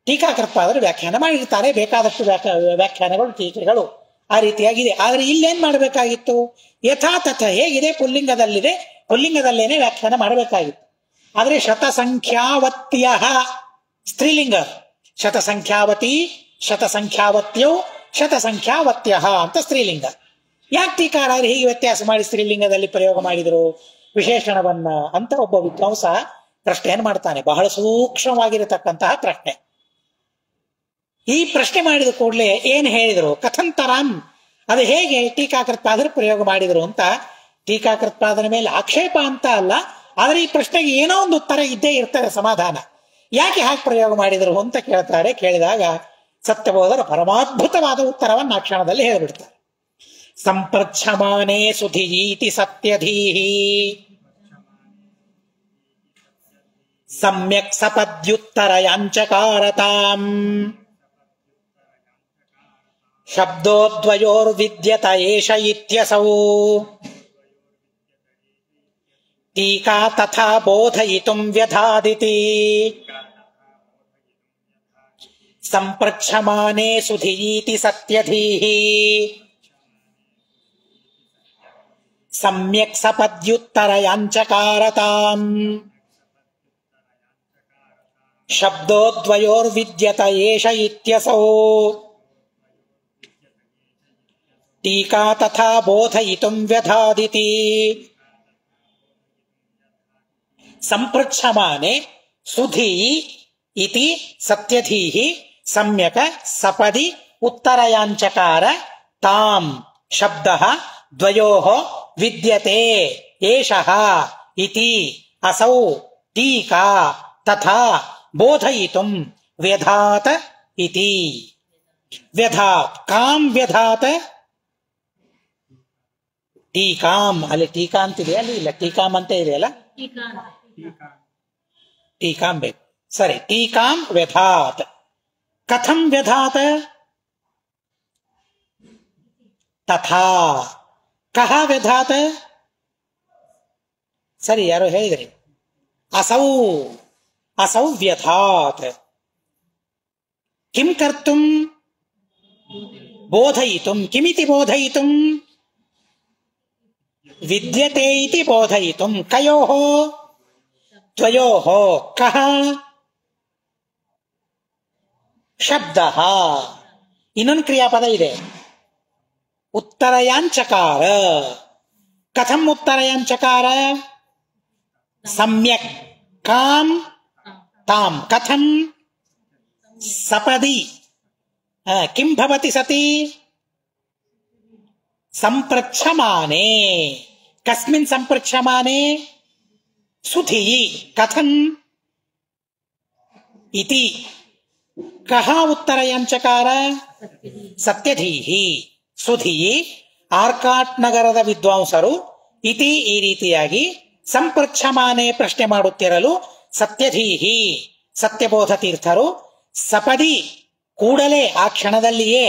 ಟೀಕಾಕೃತ್ಪಾದರು ವ್ಯಾಖ್ಯಾನ ಮಾಡಿರ್ತಾರೆ. ಬೇಕಾದಷ್ಟು ವ್ಯಾಖ್ಯಾನಗಳು, ಟೀಕೆಗಳು ಆ ರೀತಿಯಾಗಿದೆ. ಆದ್ರೆ ಇಲ್ಲೇನ್ ಮಾಡಬೇಕಾಗಿತ್ತು? ಯಥಾತಥ ಹೇಗಿದೆ ಪುಲ್ಲಿಂಗದಲ್ಲಿದೆ, ಪುಲ್ಲಿಂಗದಲ್ಲೇನೆ ವ್ಯಾಖ್ಯಾನ ಮಾಡಬೇಕಾಗಿತ್ತು. ಆದ್ರೆ ಶತಸಂಖ್ಯಾವತ್ಯ ಸ್ತ್ರೀಲಿಂಗ, ಶತಸಂಖ್ಯಾವತಿ, ಶತಸಂಖ್ಯಾವತ್ಯೌ, ಶತಸಂಖ್ಯಾವತ್ಯ ಅಂತ ಸ್ತ್ರೀಲಿಂಗ. ಯಾಕೆ ಟೀಕಾರಾಯರು ಹೀಗೆ ವ್ಯತ್ಯಾಸ ಮಾಡಿ ಸ್ತ್ರೀಲಿಂಗದಲ್ಲಿ ಪ್ರಯೋಗ ಮಾಡಿದರು ವಿಶೇಷಣವನ್ನ ಅಂತ ಒಬ್ಬ ವಿದ್ವಾಂಸ ಪ್ರಶ್ನೆಯನ್ನು ಮಾಡ್ತಾನೆ. ಬಹಳ ಸೂಕ್ಷ್ಮವಾಗಿರತಕ್ಕಂತಹ ಪ್ರಶ್ನೆ. ಈ ಪ್ರಶ್ನೆ ಮಾಡಿದ ಕೂಡಲೇ ಏನ್ ಹೇಳಿದ್ರು? ಕಥಂತರಂ, ಅದು ಹೇಗೆ ಟೀಕಾಕೃತ್ಪಾದರು ಪ್ರಯೋಗ ಮಾಡಿದ್ರು ಅಂತ. ಟೀಕಾಕೃತ್ಪಾದನ ಮೇಲೆ ಆಕ್ಷೇಪ ಅಂತ ಅಲ್ಲ, ಆದ್ರೆ ಈ ಪ್ರಶ್ನೆಗೆ ಏನೋ ಒಂದು ಉತ್ತರ ಇದ್ದೇ ಇರ್ತಾರೆ, ಸಮಾಧಾನ. ಯಾಕೆ ಹಾಗೆ ಪ್ರಯೋಗ ಮಾಡಿದ್ರು ಅಂತ ಕೇಳ್ತಾರೆ. ಕೇಳಿದಾಗ ಸತ್ಯಬೋಧರ ಪರಮಾದ್ಭುತವಾದ ಉತ್ತರವನ್ನು ಆ ಕ್ಷಣದಲ್ಲಿ ಹೇಳಿಬಿಡ್ತಾರೆ. ಸಂಪ್ರಚ್ಛಮಾನೇ ಸುಧೀತಿ ಸತ್ಯಧೀಹಿ ಸಮ್ಯಕ್ ಸಪದ್ಯುತ್ತರಯಾಂಚಕಾರತಾಂ ಶಬ್ದೋದ್ವಯೋರ್ವಿದ್ಯತ ಏಷ ಇತ್ಯಸೌ ಟೀಕಾ ತಥಾ ಬೋಧಯಿತುಂ ವ್ಯಧಾದಿತಿ ಸಂಪ್ರಚ್ಛಮಾನೇ ಸುಧೀತಿ ಸತ್ಯಧೀಹಿ ಸಮ್ಯಕ್ ಸಪದ್ಯುತ್ತರಯಾಂಚಕಾರತಾಂ ಶಬ್ದೋದ್ವಯೋರ್ವಿದ್ಯತ ಏಷ ಇತ್ಯಸೌ ಟೀಕಾ ತಥಾ ಬೋಧಯಿತುಂ ವ್ಯಧಾದಿತಿ ಸಂಪ್ರಚ್ಛಮಾನೆ ಸುಧೀ ಇತಿ ಸತ್ಯಧೀಹಿ ಸಮ್ಯಕ ಸಪದಿ ಉತ್ತರಯಾಂಚಕಾರ ತಾಂ ಶಬ್ದಃ ದ್ವಯೋಃ ವಿದ್ಯತೆ ಏಷಃ ಇತಿ ಅಸೌ ಟೀಕಾ ತಥಾ ಬೋಧಯಿತುಂ ವ್ಯಧಾತ ಇತಿ. ವ್ಯಧಾತ್ ಕಾಂ ವ್ಯಧಾತ ಟೀಕಾಂ, ಅಲ್ಲಿ ಟೀಕಾ ಅಂತಿದೆ, ಅಲ್ಲಿ ಇಲ್ಲ ಟೀಕಾಂ ಅಂತ ಇದೆ ಅಲ್ಲ, ಟೀಕಾಂ ಬೇಕು. ಸರಿ, ಟೀಕಾಂ ವ್ಯಧಾತ್. ಕಥಂ ವ್ಯಧಾತ? ತಥಾ. ಕಹ ವ್ಯಧಾತ? ಸರಿ, ಯಾರೋ ಹೇಳಿದ್ರಿ. ಅಸೌ, ಅಸೌ ವ್ಯಧಾತ್. ಕಿಂ ಕರ್ತುಂ? ಬೋಧಯಿತುಂ. ಕಿಮಿತಿ ಬೋಧಯಿತುಂ? ವಿದ್ಯತೆ ಇತಿ ಬೋಧಯಿತುಂ. ಕಯೋಃ? ದ್ವಯೋಃ. ಕಹ? ಶಬ್ದಃ. ಇನ್ನೊಂದು ಕ್ರಿಯಾಪದ ಇದೆ, ಉತ್ತರಯಾಂಚಕಾರ. ಕಥಂ ಉತ್ತರಯಾಂಚಕಾರ? ಸಮ್ಯಕ್ ಕಾಂ ತಾಂ. ಕಥಂ? ಸಪದಿ. ಕಿಂ ಭವತಿ ಸತಿ? ಸಂಪ್ರಚ್ಛಮಾನೆ. ಕಸ್ಮಿನ್ ಸಂಪ್ರಚ್ಛಮಾನೆ? ಸುಧೀ. ಕಥಂ? ಇತಿ. ಕಹ ಉತ್ತರಯಂಚಕಾರ ಸತ್ಯಧೀಹಿ ಸುಧಿ ಆರ್ಕಾಟ್ ನಗರದ ವಿದ್ವಾಂಸರು ಇತಿ ಈ ರೀತಿಯಾಗಿ ಸಂಪೃಚ್ಛಮಾನೆ ಪ್ರಶ್ನೆ ಮಾಡುತ್ತಿರಲು ಸತ್ಯಧೀಹಿ ಸತ್ಯಬೋಧ ತೀರ್ಥರು ಸಪದಿ ಕೂಡಲೇ ಆ ಕ್ಷಣದಲ್ಲಿಯೇ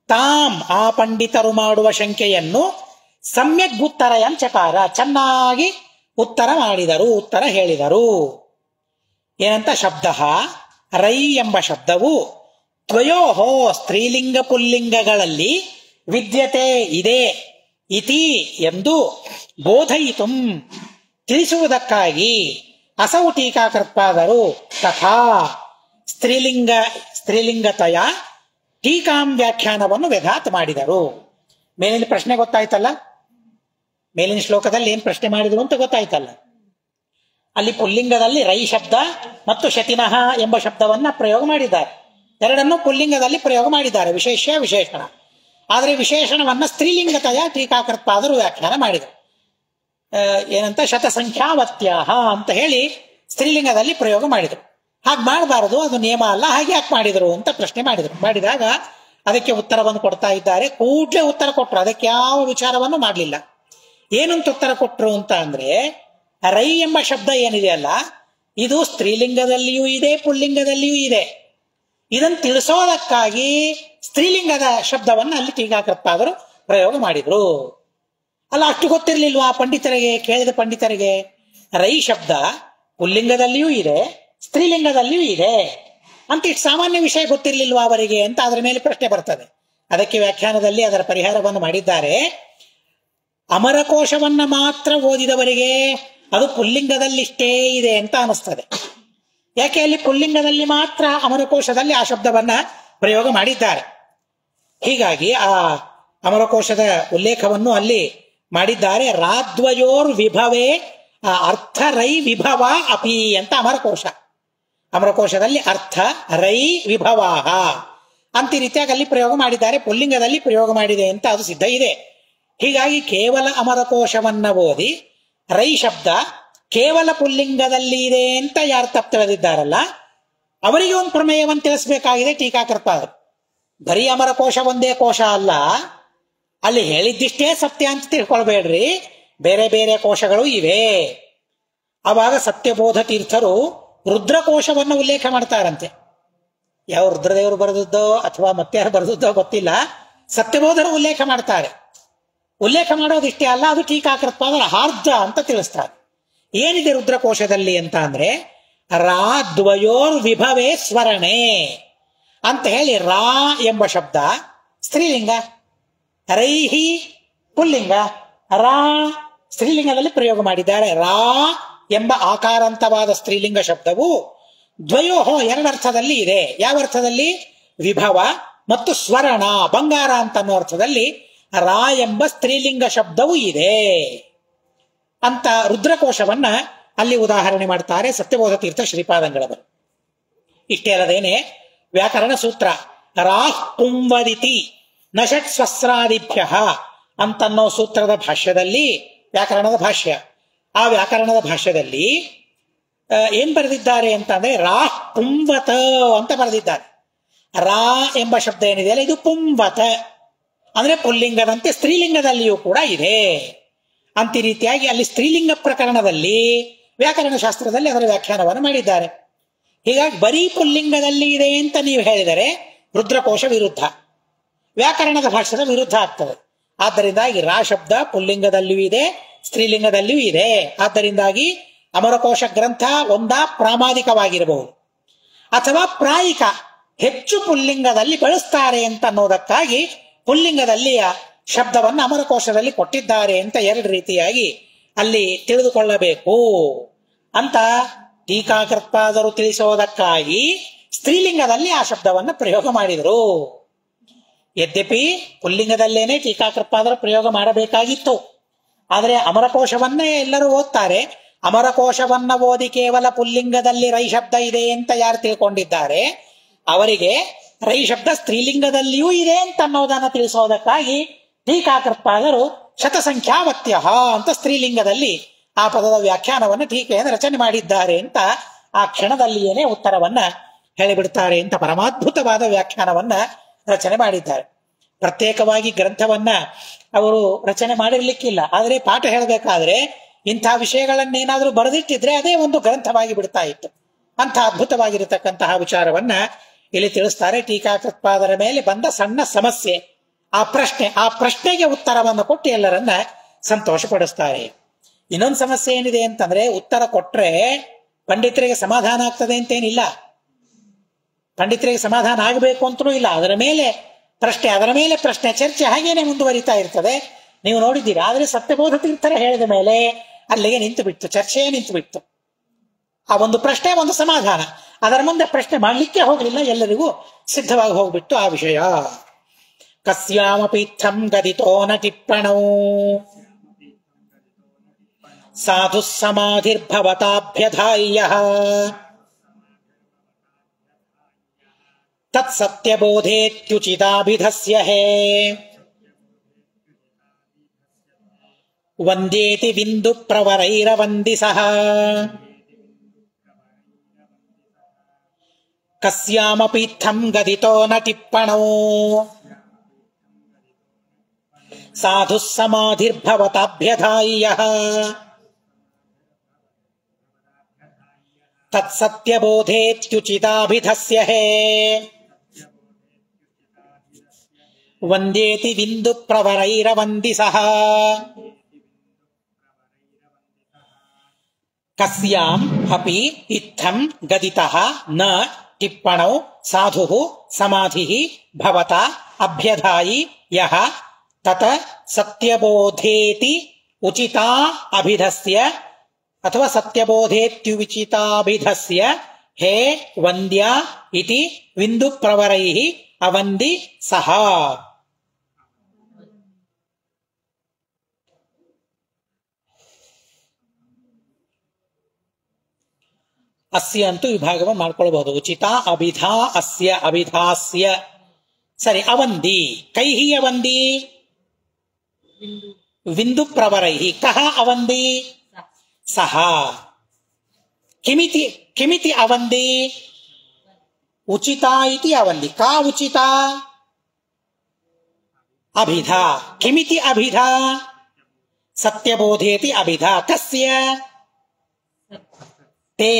ತಾಂ ಆ ಪಂಡಿತರು ಮಾಡುವ ಶಂಕೆಯನ್ನು ಸಮ್ಯಕ್ ಉತ್ತರಯಂಚಕಾರ ಚೆನ್ನಾಗಿ ಉತ್ತರ ಮಾಡಿದರು, ಉತ್ತರ ಹೇಳಿದರು. ಏನಂತ ಶಬ್ದ ರೈ ಎಂಬ ಶಬ್ದವು ದ್ವಯೋಹೋ ಸ್ತ್ರೀಲಿಂಗ ಪುಲ್ಲಿಂಗಗಳಲ್ಲಿ ವಿದ್ಯತೆ ಇದೆ ಇತಿ ಎಂದು ಬೋಧಯಿತು ತಿಳಿಸುವುದಕ್ಕಾಗಿ ಅಸೌ ಟೀಕಾಕೃತ್ಪಾದರು ತಥಾ ಸ್ತ್ರೀಲಿಂಗತಯ ಟೀಕಾಂ ವ್ಯಾಖ್ಯಾನವನ್ನು ವ್ಯಘಾತ ಮಾಡಿದರು. ಮೇಲಿನ ಪ್ರಶ್ನೆ ಗೊತ್ತಾಯ್ತಲ್ಲ, ಮೇಲಿನ ಶ್ಲೋಕದಲ್ಲಿ ಏನ್ ಪ್ರಶ್ನೆ ಮಾಡಿದ್ರು ಅಂತ ಗೊತ್ತಾಯ್ತಲ್ಲ. ಅಲ್ಲಿ ಪುಲ್ಲಿಂಗದಲ್ಲಿ ರೈ ಶಬ್ದ ಮತ್ತು ಶತಿನಃ ಎಂಬ ಶಬ್ದವನ್ನ ಪ್ರಯೋಗ ಮಾಡಿದ್ದಾರೆ. ಎರಡನ್ನೂ ಪುಲ್ಲಿಂಗದಲ್ಲಿ ಪ್ರಯೋಗ ಮಾಡಿದ್ದಾರೆ, ವಿಶೇಷ ವಿಶೇಷಣ. ಆದರೆ ವಿಶೇಷಣವನ್ನ ಸ್ತ್ರೀಲಿಂಗತಯ ಟೀಕಾಕೃತ್ಪಾದರು ವ್ಯಾಖ್ಯಾನ ಮಾಡಿದರು. ಏನಂತ ಶತಸಂಖ್ಯಾವತ್ಯಾಹ ಅಂತ ಹೇಳಿ ಸ್ತ್ರೀಲಿಂಗದಲ್ಲಿ ಪ್ರಯೋಗ ಮಾಡಿದರು. ಹಾಗೆ ಮಾಡಬಾರದು, ಅದು ನಿಯಮ ಅಲ್ಲ, ಹಾಗೆ ಯಾಕೆ ಮಾಡಿದರು ಅಂತ ಪ್ರಶ್ನೆ ಮಾಡಿದರು. ಮಾಡಿದಾಗ ಅದಕ್ಕೆ ಉತ್ತರವನ್ನು ಕೊಡ್ತಾ ಇದ್ದಾರೆ. ಕೂಡಲೇ ಉತ್ತರ ಕೊಟ್ಟರು, ಅದಕ್ಕೆ ಯಾವ ವಿಚಾರವನ್ನು ಮಾಡಲಿಲ್ಲ. ಏನಂತ ಉತ್ತರ ಕೊಟ್ಟರು ಅಂತ ಅಂದ್ರೆ, ರೈ ಎಂಬ ಶಬ್ದ ಏನಿದೆಯಲ್ಲ ಇದು ಸ್ತ್ರೀಲಿಂಗದಲ್ಲಿಯೂ ಇದೆ ಪುಲ್ಲಿಂಗದಲ್ಲಿಯೂ ಇದೆ. ಇದನ್ನು ತಿಳಿಸೋದಕ್ಕಾಗಿ ಸ್ತ್ರೀಲಿಂಗದ ಶಬ್ದವನ್ನು ಅಲ್ಲಿ ಟೀಕಾಕೃತ್ಪಾದರು ಪ್ರಯೋಗ ಮಾಡಿದ್ರು. ಅಲ್ಲ, ಅಷ್ಟು ಗೊತ್ತಿರ್ಲಿಲ್ವಾ ಪಂಡಿತರಿಗೆ, ಕೇಳಿದ ಪಂಡಿತರಿಗೆ? ರೈ ಶಬ್ದ ಪುಲ್ಲಿಂಗದಲ್ಲಿಯೂ ಇದೆ ಸ್ತ್ರೀಲಿಂಗದಲ್ಲಿಯೂ ಇದೆ ಅಂತ ಇಷ್ಟು ಸಾಮಾನ್ಯ ವಿಷಯ ಗೊತ್ತಿರ್ಲಿಲ್ವಾ ಅವರಿಗೆ ಅಂತ ಅದರ ಮೇಲೆ ಪ್ರಶ್ನೆ ಬರ್ತದೆ. ಅದಕ್ಕೆ ವ್ಯಾಖ್ಯಾನದಲ್ಲಿ ಅದರ ಪರಿಹಾರವನ್ನು ಮಾಡಿದ್ದಾರೆ. ಅಮರಕೋಶವನ್ನ ಮಾತ್ರ ಓದಿದವರಿಗೆ ಅದು ಪುಲ್ಲಿಂಗದಲ್ಲಿಷ್ಟೇ ಇದೆ ಅಂತ ಅನಿಸ್ತದೆ. ಯಾಕೆ ಅಲ್ಲಿ ಪುಲ್ಲಿಂಗದಲ್ಲಿ ಮಾತ್ರ ಅಮರಕೋಶದಲ್ಲಿ ಆ ಶಬ್ದವನ್ನ ಪ್ರಯೋಗ ಮಾಡಿದ್ದಾರೆ. ಹೀಗಾಗಿ ಆ ಅಮರಕೋಶದ ಉಲ್ಲೇಖವನ್ನು ಅಲ್ಲಿ ಮಾಡಿದ್ದಾರೆ. ರಾದ್ವಯೋರ್ ವಿಭವೇ ಅರ್ಥ ರೈ ವಿಭವ ಅಪಿ ಅಂತ ಅಮರಕೋಶದಲ್ಲಿ ಅರ್ಥ ರೈ ವಿಭವಾಹ ಅಂತ ಈ ರೀತಿಯಾಗಿ ಅಲ್ಲಿ ಪ್ರಯೋಗ ಮಾಡಿದ್ದಾರೆ. ಪುಲ್ಲಿಂಗದಲ್ಲಿ ಪ್ರಯೋಗ ಮಾಡಿದೆ ಅಂತ ಅದು ಸಿದ್ಧ ಇದೆ. ಹೀಗಾಗಿ ಕೇವಲ ಅಮರಕೋಶವನ್ನ ಓದಿ ರೈ ಶಬ್ದ ಕೇವಲ ಪುಲ್ಲಿಂಗದಲ್ಲಿ ಇದೆ ಅಂತ ಯಾರು ತಪ್ಪು ತಿಳಿದಿದ್ದಾರಲ್ಲ ಅವರಿಗೆ ಒಂದು ಪ್ರಮೇಯವನ್ನು ತಿಳಿಸಬೇಕಾಗಿದೆ ಟೀಕಾಕೃತ್ಪಾದರು. ಬರೀ ಅಮರಕೋಶ ಒಂದೇ ಕೋಶ ಅಲ್ಲ, ಅಲ್ಲಿ ಹೇಳಿದ್ದಿಷ್ಟೇ ಸತ್ಯ ಅಂತ ತಿಳ್ಕೊಳ್ಬೇಡ್ರಿ, ಬೇರೆ ಬೇರೆ ಕೋಶಗಳು ಇವೆ. ಆವಾಗ ಸತ್ಯಬೋಧ ತೀರ್ಥರು ರುದ್ರಕೋಶವನ್ನು ಉಲ್ಲೇಖ ಮಾಡ್ತಾರಂತೆ. ಯಾವ ರುದ್ರದೇವರು ಬರೆದದ್ದೋ ಅಥವಾ ಮತ್ತೆ ಯಾರು ಬರೆದದ್ದೋ ಗೊತ್ತಿಲ್ಲ, ಸತ್ಯಬೋಧರು ಉಲ್ಲೇಖ ಮಾಡ್ತಾರೆ. ಉಲ್ಲೇಖ ಮಾಡೋದಿಷ್ಟೇ ಅಲ್ಲ, ಅದು ಟೀಕಾಕೃತ್ಪಾದರ ಹಾರ್ದ ಅಂತ ತಿಳಿಸ್ತಾರೆ. ಏನಿದೆ ರುದ್ರಕೋಶದಲ್ಲಿ ಅಂತ ಅಂದ್ರೆ, ರಾ ದ್ವಯೋರ್ ವಿಭವೇ ಸ್ವರಣೆ ಅಂತ ಹೇಳಿ ರಾ ಎಂಬ ಶಬ್ದ ಸ್ತ್ರೀಲಿಂಗ, ರೈಹಿ ಪುಲ್ಲಿಂಗ, ರಾ ಸ್ತ್ರೀಲಿಂಗದಲ್ಲಿ ಪ್ರಯೋಗ ಮಾಡಿದ್ದಾರೆ. ರಾ ಎಂಬ ಆಕಾರಾಂತವಾದ ಸ್ತ್ರೀಲಿಂಗ ಶಬ್ದವು ದ್ವಯೋಹೋ ಎರಡರ್ಥದಲ್ಲಿ ಇದೆ. ಯಾವ ಅರ್ಥದಲ್ಲಿ? ವಿಭವ ಮತ್ತು ಸ್ವರ್ಣ ಬಂಗಾರ ಅಂತ ಅನ್ನೋ ಅರ್ಥದಲ್ಲಿ ರಾ ಎಂಬ ಸ್ತ್ರೀಲಿಂಗ ಶಬ್ದವು ಇದೆ ಅಂತ ರುದ್ರಕೋಶವನ್ನ ಅಲ್ಲಿ ಉದಾಹರಣೆ ಮಾಡ್ತಾರೆ ಸತ್ಯಬೋಧ ತೀರ್ಥ ಶ್ರೀಪಾದಂಗಳವರು. ಇಷ್ಟೇ ಅಲ್ಲದೇನೆ ವ್ಯಾಕರಣ ಸೂತ್ರ ರಾಹ್ ಪುಂವದಿತಿ ನಷಟ್ ಸ್ವಸ್ರಾದಿಭ್ಯ ಅಂತನ್ನೋ ಸೂತ್ರದ ಭಾಷ್ಯದಲ್ಲಿ, ವ್ಯಾಕರಣದ ಭಾಷ್ಯ, ಆ ವ್ಯಾಕರಣದ ಭಾಷ್ಯದಲ್ಲಿ ಏನ್ ಬರೆದಿದ್ದಾರೆ ಅಂತಂದ್ರೆ ರಾಹ್ ಪುಂವತ ಅಂತ ಬರೆದಿದ್ದಾರೆ. ರಾ ಎಂಬ ಶಬ್ದ ಏನಿದೆಯಲ್ಲ ಇದು ಪುಂವತ ಅಂದ್ರೆ ಪುಲ್ಲಿಂಗದಂತೆ ಸ್ತ್ರೀಲಿಂಗದಲ್ಲಿಯೂ ಕೂಡ ಇದೆ ಅಂತ ಈ ರೀತಿಯಾಗಿ ಅಲ್ಲಿ ಸ್ತ್ರೀಲಿಂಗ ಪ್ರಕರಣದಲ್ಲಿ ವ್ಯಾಕರಣ ಶಾಸ್ತ್ರದಲ್ಲಿ ಅದರ ವ್ಯಾಖ್ಯಾನವನ್ನು ಮಾಡಿದ್ದಾರೆ. ಹೀಗಾಗಿ ಬರೀ ಪುಲ್ಲಿಂಗದಲ್ಲಿ ಇದೆ ಅಂತ ನೀವು ಹೇಳಿದರೆ ರುದ್ರಕೋಶ ವಿರುದ್ಧ, ವ್ಯಾಕರಣದ ಭಾಷ್ಯದ ವಿರುದ್ಧ ಆಗ್ತದೆ. ಆದ್ದರಿಂದಾಗಿ ರಾ ಶಬ್ದ ಪುಲ್ಲಿಂಗದಲ್ಲಿಯೂ ಇದೆ ಸ್ತ್ರೀಲಿಂಗದಲ್ಲಿಯೂ ಇದೆ. ಆದ್ದರಿಂದಾಗಿ ಅಮರಕೋಶ ಗ್ರಂಥ ಒಂದಾ ಪ್ರಾಮಾದಿಕವಾಗಿರಬಹುದು ಅಥವಾ ಪ್ರಾಯಿಕ, ಹೆಚ್ಚು ಪುಲ್ಲಿಂಗದಲ್ಲಿ ಬಳಸ್ತಾರೆ ಅಂತ ಅನ್ನೋದಕ್ಕಾಗಿ ಪುಲ್ಲಿಂಗದಲ್ಲಿಯ ಶಬ್ದವನ್ನು ಅಮರಕೋಶದಲ್ಲಿ ಕೊಟ್ಟಿದ್ದಾರೆ ಅಂತ ಎರಡು ರೀತಿಯಾಗಿ ಅಲ್ಲಿ ತಿಳಿದುಕೊಳ್ಳಬೇಕು ಅಂತ ಟೀಕಾಕೃತ್ಪಾದರು ತಿಳಿಸೋದಕ್ಕಾಗಿ ಸ್ತ್ರೀಲಿಂಗದಲ್ಲಿ ಆ ಶಬ್ದವನ್ನು ಪ್ರಯೋಗ ಮಾಡಿದರು. ಯದ್ಯಪಿ ಪುಲ್ಲಿಂಗದಲ್ಲೇನೆ ಟೀಕಾಕೃತ್ಪಾದರು ಪ್ರಯೋಗ ಮಾಡಬೇಕಾಗಿತ್ತು, ಆದರೆ ಅಮರಕೋಶವನ್ನೇ ಎಲ್ಲರೂ ಓದ್ತಾರೆ. ಅಮರಕೋಶವನ್ನ ಓದಿ ಕೇವಲ ಪುಲ್ಲಿಂಗದಲ್ಲಿ ರೈ ಶಬ್ದ ಇದೆ ಅಂತ ಯಾರು ತಿಳ್ಕೊಂಡಿದ್ದಾರೆ ಅವರಿಗೆ ರೈ ಶಬ್ದ ಸ್ತ್ರೀಲಿಂಗದಲ್ಲಿಯೂ ಇದೆ ಅಂತ ಅನ್ನೋದನ್ನ ತಿಳಿಸೋದಕ್ಕಾಗಿ ಟೀಕಾಕೃತ್ಪಾದರು ಶತಸಂಖ್ಯಾವತ್ಯ ಅಂತ ಸ್ತ್ರೀಲಿಂಗದಲ್ಲಿ ಆ ಪದದ ವ್ಯಾಖ್ಯಾನವನ್ನು ಟೀಕೆಯನ್ನು ರಚನೆ ಮಾಡಿದ್ದಾರೆ ಅಂತ ಆ ಕ್ಷಣದಲ್ಲಿಯೇನೆ ಉತ್ತರವನ್ನ ಹೇಳಿಬಿಡ್ತಾರೆ ಅಂತ ಪರಮಾದ್ಭುತವಾದ ವ್ಯಾಖ್ಯಾನವನ್ನ ರಚನೆ ಮಾಡಿದ್ದಾರೆ. ಪ್ರತ್ಯೇಕವಾಗಿ ಗ್ರಂಥವನ್ನ ಅವರು ರಚನೆ ಮಾಡಿರ್ಲಿಕ್ಕಿಲ್ಲ, ಆದರೆ ಪಾಠ ಹೇಳಬೇಕಾದ್ರೆ ಇಂಥ ವಿಷಯಗಳನ್ನೇನಾದ್ರೂ ಬರೆದಿಟ್ಟಿದ್ರೆ ಅದೇ ಒಂದು ಗ್ರಂಥವಾಗಿ ಬಿಡ್ತಾ ಇತ್ತು. ಅಂಥ ಅದ್ಭುತವಾಗಿರತಕ್ಕಂತಹ ವಿಚಾರವನ್ನ ಇಲ್ಲಿ ತಿಳಿಸ್ತಾರೆ. ಟೀಕಾಕೃತ್ಪಾದರ ಮೇಲೆ ಬಂದ ಸಣ್ಣ ಸಮಸ್ಯೆ, ಆ ಪ್ರಶ್ನೆಗೆ ಉತ್ತರವನ್ನು ಕೊಟ್ಟು ಎಲ್ಲರನ್ನ ಸಂತೋಷಪಡಿಸ್ತಾರೆ. ಇನ್ನೊಂದು ಸಮಸ್ಯೆ ಏನಿದೆ ಅಂತಂದ್ರೆ, ಉತ್ತರ ಕೊಟ್ರೆ ಪಂಡಿತರಿಗೆ ಸಮಾಧಾನ ಆಗ್ತದೆ ಅಂತೇನಿಲ್ಲ, ಪಂಡಿತರಿಗೆ ಸಮಾಧಾನ ಆಗಬೇಕು ಅಂತಲೂ ಇಲ್ಲ. ಅದರ ಮೇಲೆ ಪ್ರಶ್ನೆ ಚರ್ಚೆ ಹಾಗೇನೆ ಮುಂದುವರಿತಾ ಇರ್ತದೆ. ನೀವು ನೋಡಿದ್ದೀರಿ. ಆದ್ರೆ ಸತ್ಯಬೋಧ ತೀರ್ಥರ ಹೇಳಿದ ಮೇಲೆ ಅಲ್ಲಿಗೆ ನಿಂತು ಬಿಟ್ಟು, ಚರ್ಚೆಯೇ ನಿಂತು ಬಿಟ್ಟು. ಆ ಒಂದು ಪ್ರಶ್ನೆ, ಒಂದು ಸಮಾಧಾನ, ಅದರ ಮುಂದೆ ಪ್ರಶ್ನೆ ಮಾಡಲಿಕ್ಕೆ ಹೋಗಲಿಲ್ಲ, ಎಲ್ಲರಿಗೂ ಸಿದ್ಧವಾಗಿ ಹೋಗ್ಬಿಟ್ಟು ಆ ವಿಷಯ. ಕಸ್ಯಾಮಪೀಠಂ ಗದಿತೋ ನ ಟಿಪ್ಪಣೌ ಸಾಧು ಸಮಾಧಿರ್ಭವತಾಭ್ಯಧಾಯ್ಯಃ ತತ್ಸತ್ಯಬೋಧೇತ್ಯುಚಿತಾಭಿಧಸ್ಯ ಹೇ ವಂದೇತಿ ಬಿಂದು ಪ್ರವರೈರವಂದಿಸಃ ಕಸ್ಯಾಮಪೀಠಂ ಗದಿತೋ ನ ಟಿಪ್ಪಣೌ ಸಾಧು ಸಮಾಧಿರ್ಭವತಾಭ್ಯಧಾಯ್ಯಃ ತತ್ಸತ್ಯಬೋಧೇತ್ಯುಚಿತಾಭಿಧಸ್ಯ ಹೇ ವಂದೇತಿ ಬಿಂದು ಪ್ರವರೈರವಂದಿಸಃ ಕಸ್ಯಾಂ ಅಪಿ ಇತ್ತಂ ಗದಿತಃ ನ ಟಿಪ್ಪಣೌ ಸಾಧುಃ ಸಮಾಧಿಃ ಭವತಾ ಅಭ್ಯಧಾಯಿ ಯಃ ತತ ಸತ್ಯಬೋಧೇತಿ ಉಚಿತಾ ಅಭಿಧಸ್ಯ ಅಥವಾ ಸತ್ಯಬೋಧೇತ್ಯುಚಿತಾಭಿಧಸ್ಯ ಹೇ ವಂದ್ಯ ಇತಿ ವಿಂದು ಪ್ರವರೈಃ ಅವಂದಿ ಸಹ. ಅಸ್ಯ ಅಂತೂ ವಿಭಾಗವನ್ನು ಮಾಡ್ಕೊಳ್ಬಹುದು. ಉಚಿತ ಅಭಿಧಾ ಅಸ್ಯ ಅಭಿಧಾಸ್ಯ. ಸರಿ, ಅವಂದಿ ಕೈಹಿ ಅವಂದಿ ವಿಂದು ಪ್ರವರೈಹಿ ಕಹ ಅವಂದಿ ಸಹ. ಕಿಮಿತಿ ಅವಂದಿ ಉಚಿತ ಇತಿ ಅವಂದಿ. ಕಾ ಉಚಿತ ಅಭಿಧಾ. ಕಿಮಿತಿ ಅಭಿಧಾ ಸತ್ಯಬೋಧೇತಿ ಅಭಿಧಾ. ಕಸ್ಯ ತೇ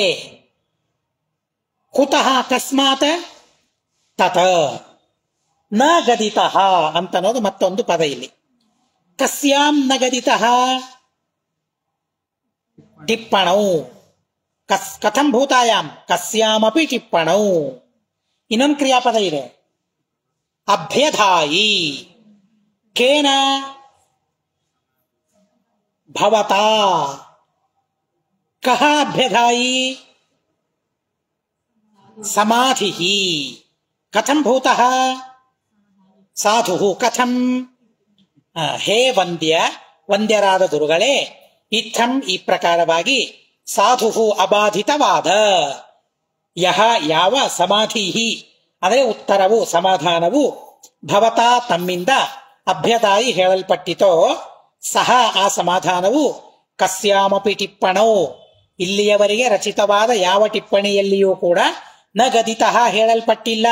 ಕುತಃ ಕಸ್ಮಾತ್ ತತ ನ ಗದಿತಃ ಅಂತನ್ನೋದು ಮತ್ತೊಂದು ಪದ ಇಲ್ಲಿ. ಕಸ್ಯಾಂ ನ ಗದಿತಃ ಟಿಪ್ಪಣೌ. ಕಥಂ ಭೂತಾಯಾಂ ಕಸ್ಯಾಮಪಿ ಟಿಪ್ಪಣೌ. ಇನ್ನೊಂದು ಕ್ರಿಯಾಪದ ಇದೆ, ಅಭ್ಯಧಾಯಿ. ಕೇನ ಭವತಾ. ಕಹ ಅಭ್ಯಧಾಯಿ ಸಮಾಧಿಃ. ಕಥಂ ಭೂತಃ ಸಾಧುಃ. ಕಥಂ ಹೇ ವಂದ್ಯ, ವಂದ್ಯರಾದ ಗುರುಗಳೇ, ಇತ್ತಂ ಈ ಪ್ರಕಾರವಾಗಿ ಸಾಧುಃ ಅಬಾಧಿತವಾದ, ಯಹ ಯಾವ, ಸಮಾಧಿಃ ಅಂದರೆ ಉತ್ತರವು ಸಮಾಧಾನವು, ಭವತಾ ತಮ್ಮಿಂದ, ಅಭ್ಯದಾಯಿ ಹೇಳಲ್ಪಟ್ಟಿತೋ, ಸಹ ಆ ಸಮಾಧಾನವು, ಕಸ್ಯಾಮಪಿ ಟಿಪ್ಪಣೌ ಇಲ್ಲಿಯವರೆಗೆ ರಚಿತವಾದ ಯಾವ ಟಿಪ್ಪಣಿಯಲ್ಲಿಯೂ ಕೂಡ ನ ಗದಿತಃ ಹೇಳಲ್ಪಟ್ಟಿಲ್ಲ.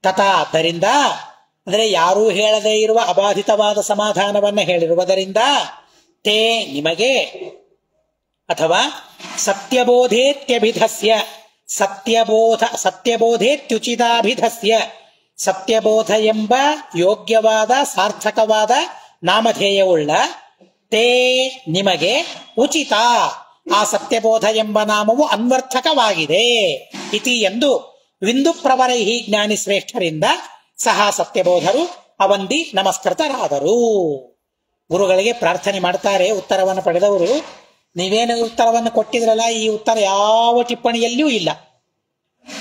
ತಥಾ ಆದ್ದರಿಂದ, ಅಂದರೆ ಯಾರೂ ಹೇಳದೇ ಇರುವ ಅಬಾಧಿತವಾದ ಸಮಾಧಾನವನ್ನು ಹೇಳಿರುವುದರಿಂದ, ತೇ ನಿಮಗೆ, ಅಥವಾ ಸತ್ಯಬೋಧೇತ್ಯಭಿಧಸ್ಯ ಸತ್ಯಬೋಧೇತ್ಯುಚಿತಾಭಿಧಸ್ಯ ಸತ್ಯಬೋಧ ಎಂಬ ಯೋಗ್ಯವಾದ ಸಾರ್ಥಕವಾದ ನಾಮಧೇಯವುಳ್ಳ ತೇ ನಿಮಗೆ ಉಚಿತ ಆ ಸತ್ಯಬೋಧ ಎಂಬ ನಾಮವು ಅನ್ವರ್ಥಕವಾಗಿದೆ ಇತಿ ಎಂದು ವಿಂದು ಪ್ರವರೈಹಿ ಜ್ಞಾನಿ ಶ್ರೇಷ್ಠರಿಂದ ಸಹ ಸತ್ಯಬೋಧರು ಅವಂದಿ ನಮಸ್ಕೃತರಾದರು. ಗುರುಗಳಿಗೆ ಪ್ರಾರ್ಥನೆ ಮಾಡ್ತಾರೆ ಉತ್ತರವನ್ನು ಪಡೆದವರು. ನೀವೇನು ಉತ್ತರವನ್ನು ಕೊಟ್ಟಿದ್ರಲ್ಲ, ಈ ಉತ್ತರ ಯಾವ ಟಿಪ್ಪಣಿಯಲ್ಲಿಯೂ ಇಲ್ಲ.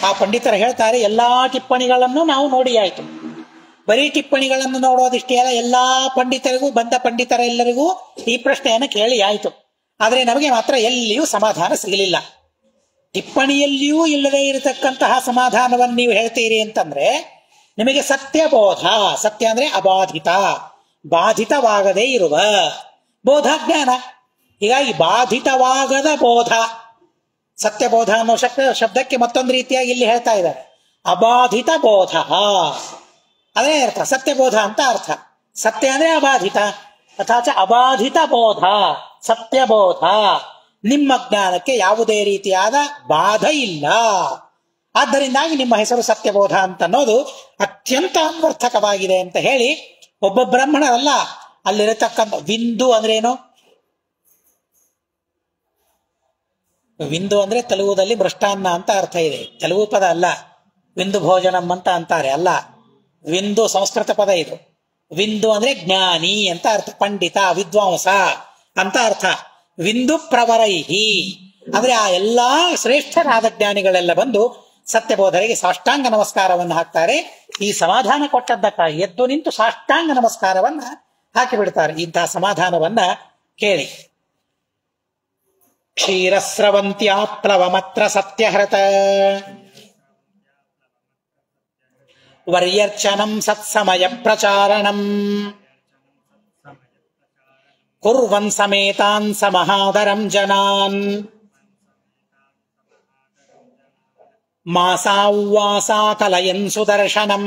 ಆ ಪಂಡಿತರು ಹೇಳ್ತಾರೆ, ಎಲ್ಲಾ ಟಿಪ್ಪಣಿಗಳನ್ನು ನಾವು ನೋಡಿ ಆಯ್ತು. ಬರೀ ಟಿಪ್ಪಣಿಗಳನ್ನು ನೋಡೋದಿಷ್ಟೇ ಅಲ್ಲ, ಎಲ್ಲಾ ಪಂಡಿತರಿಗೂ, ಬಂದ ಪಂಡಿತರೆಲ್ಲರಿಗೂ ಈ ಪ್ರಶ್ನೆಯನ್ನು ಕೇಳಿ ಆಯ್ತು. ಆದರೆ ನಮಗೆ ಮಾತ್ರ ಎಲ್ಲಿಯೂ ಸಮಾಧಾನ ಸಿಗಲಿಲ್ಲ. ಟಿಪ್ಪಣಿಯಲ್ಲಿಯೂ ಇಲ್ಲದೆ ಇರತಕ್ಕಂತಹ ಸಮಾಧಾನವನ್ನು ನೀವು ಹೇಳ್ತೀರಿ ಅಂತಂದ್ರೆ ನಿಮಗೆ ಸತ್ಯಬೋಧ, ಸತ್ಯ ಅಂದ್ರೆ ಅಬಾಧಿತ, ಬಾಧಿತವಾಗದೇ ಇರುವ ಬೋಧ ಜ್ಞಾನ. ಹೀಗಾಗಿ ಬಾಧಿತವಾಗದ ಬೋಧ, ಸತ್ಯಬೋಧ ಅನ್ನೋ ಶಬ್ದಕ್ಕೆ ಮತ್ತೊಂದು ರೀತಿಯಾಗಿ ಇಲ್ಲಿ ಹೇಳ್ತಾ ಇದ್ದಾರೆ. ಅಬಾಧಿತ ಬೋಧ, ಅದೇ ಅರ್ಥ ಸತ್ಯಬೋಧ ಅಂತ ಅರ್ಥ. ಸತ್ಯ ಅಂದ್ರೆ ಅಬಾಧಿತ, ಅಥಾಚ ಅಬಾಧಿತ ಬೋಧ ಸತ್ಯಬೋಧ. ನಿಮ್ಮ ಜ್ಞಾನಕ್ಕೆ ಯಾವುದೇ ರೀತಿಯಾದ ಬಾಧ ಇಲ್ಲ, ಆದ್ದರಿಂದಾಗಿ ನಿಮ್ಮ ಹೆಸರು ಸತ್ಯಬೋಧ ಅಂತ ಅನ್ನೋದು ಅತ್ಯಂತ ಅನ್ವರ್ಥಕವಾಗಿದೆ ಅಂತ ಹೇಳಿ, ಒಬ್ಬ ಬ್ರಾಹ್ಮಣರಲ್ಲ ಅಲ್ಲಿರತಕ್ಕಂಥ ವಿಂದು ಅಂದ್ರೇನು? ವಿಂದು ಅಂದ್ರೆ ತೆಲುಗುದಲ್ಲಿ ಮೃಷ್ಟಾನ್ನ ಅಂತ ಅರ್ಥ ಇದೆ, ತೆಲುಗು ಪದ ಅಲ್ಲ. ವಿಂದು ಭೋಜನಂ ಅಂತ ಅಂತಾರೆ, ಅಲ್ಲ. ವಿಂದು ಸಂಸ್ಕೃತ ಪದ ಇದು. ವಿಂದು ಅಂದ್ರೆ ಜ್ಞಾನಿ ಅಂತ ಅರ್ಥ, ಪಂಡಿತ ವಿದ್ವಾಂಸ ಅಂತ ಅರ್ಥ. ವಿಂದು ಪ್ರವರೈಹಿ ಅಂದ್ರೆ ಆ ಎಲ್ಲಾ ಶ್ರೇಷ್ಠರಾದ ಜ್ಞಾನಿಗಳೆಲ್ಲ ಬಂದು ಸತ್ಯಬೋಧರಿಗೆ ಸಾಷ್ಟಾಂಗ ನಮಸ್ಕಾರವನ್ನು ಹಾಕ್ತಾರೆ. ಈ ಸಮಾಧಾನ ಕೊಟ್ಟದ್ದಕ್ಕಾಗಿ ಎದ್ದು ನಿಂತು ಸಾಷ್ಟಾಂಗ ನಮಸ್ಕಾರವನ್ನ ಹಾಕಿಬಿಡ್ತಾರೆ. ಇಂತಹ ಸಮಾಧಾನವನ್ನ ಕೇಳಿ. ಕ್ಷೀರಸ್ರವಂತ್ಯಾ ಪ್ಲವಮತ್ರ ಸತ್ಯಹೃತ ವರ್ಯರ್ಚನಂ ಸತ್ಸಮಯ ಪ್ರಚಾರಣಂ ಕುರ್ವನ್ ಸಮೇತಾನ್ ಸಮಹಾದರಂ ಜನಾನ್ ಮಾಸಾ ಉವಾಸಾ ಕಲಯನ್ ಸುದರ್ಶನಂ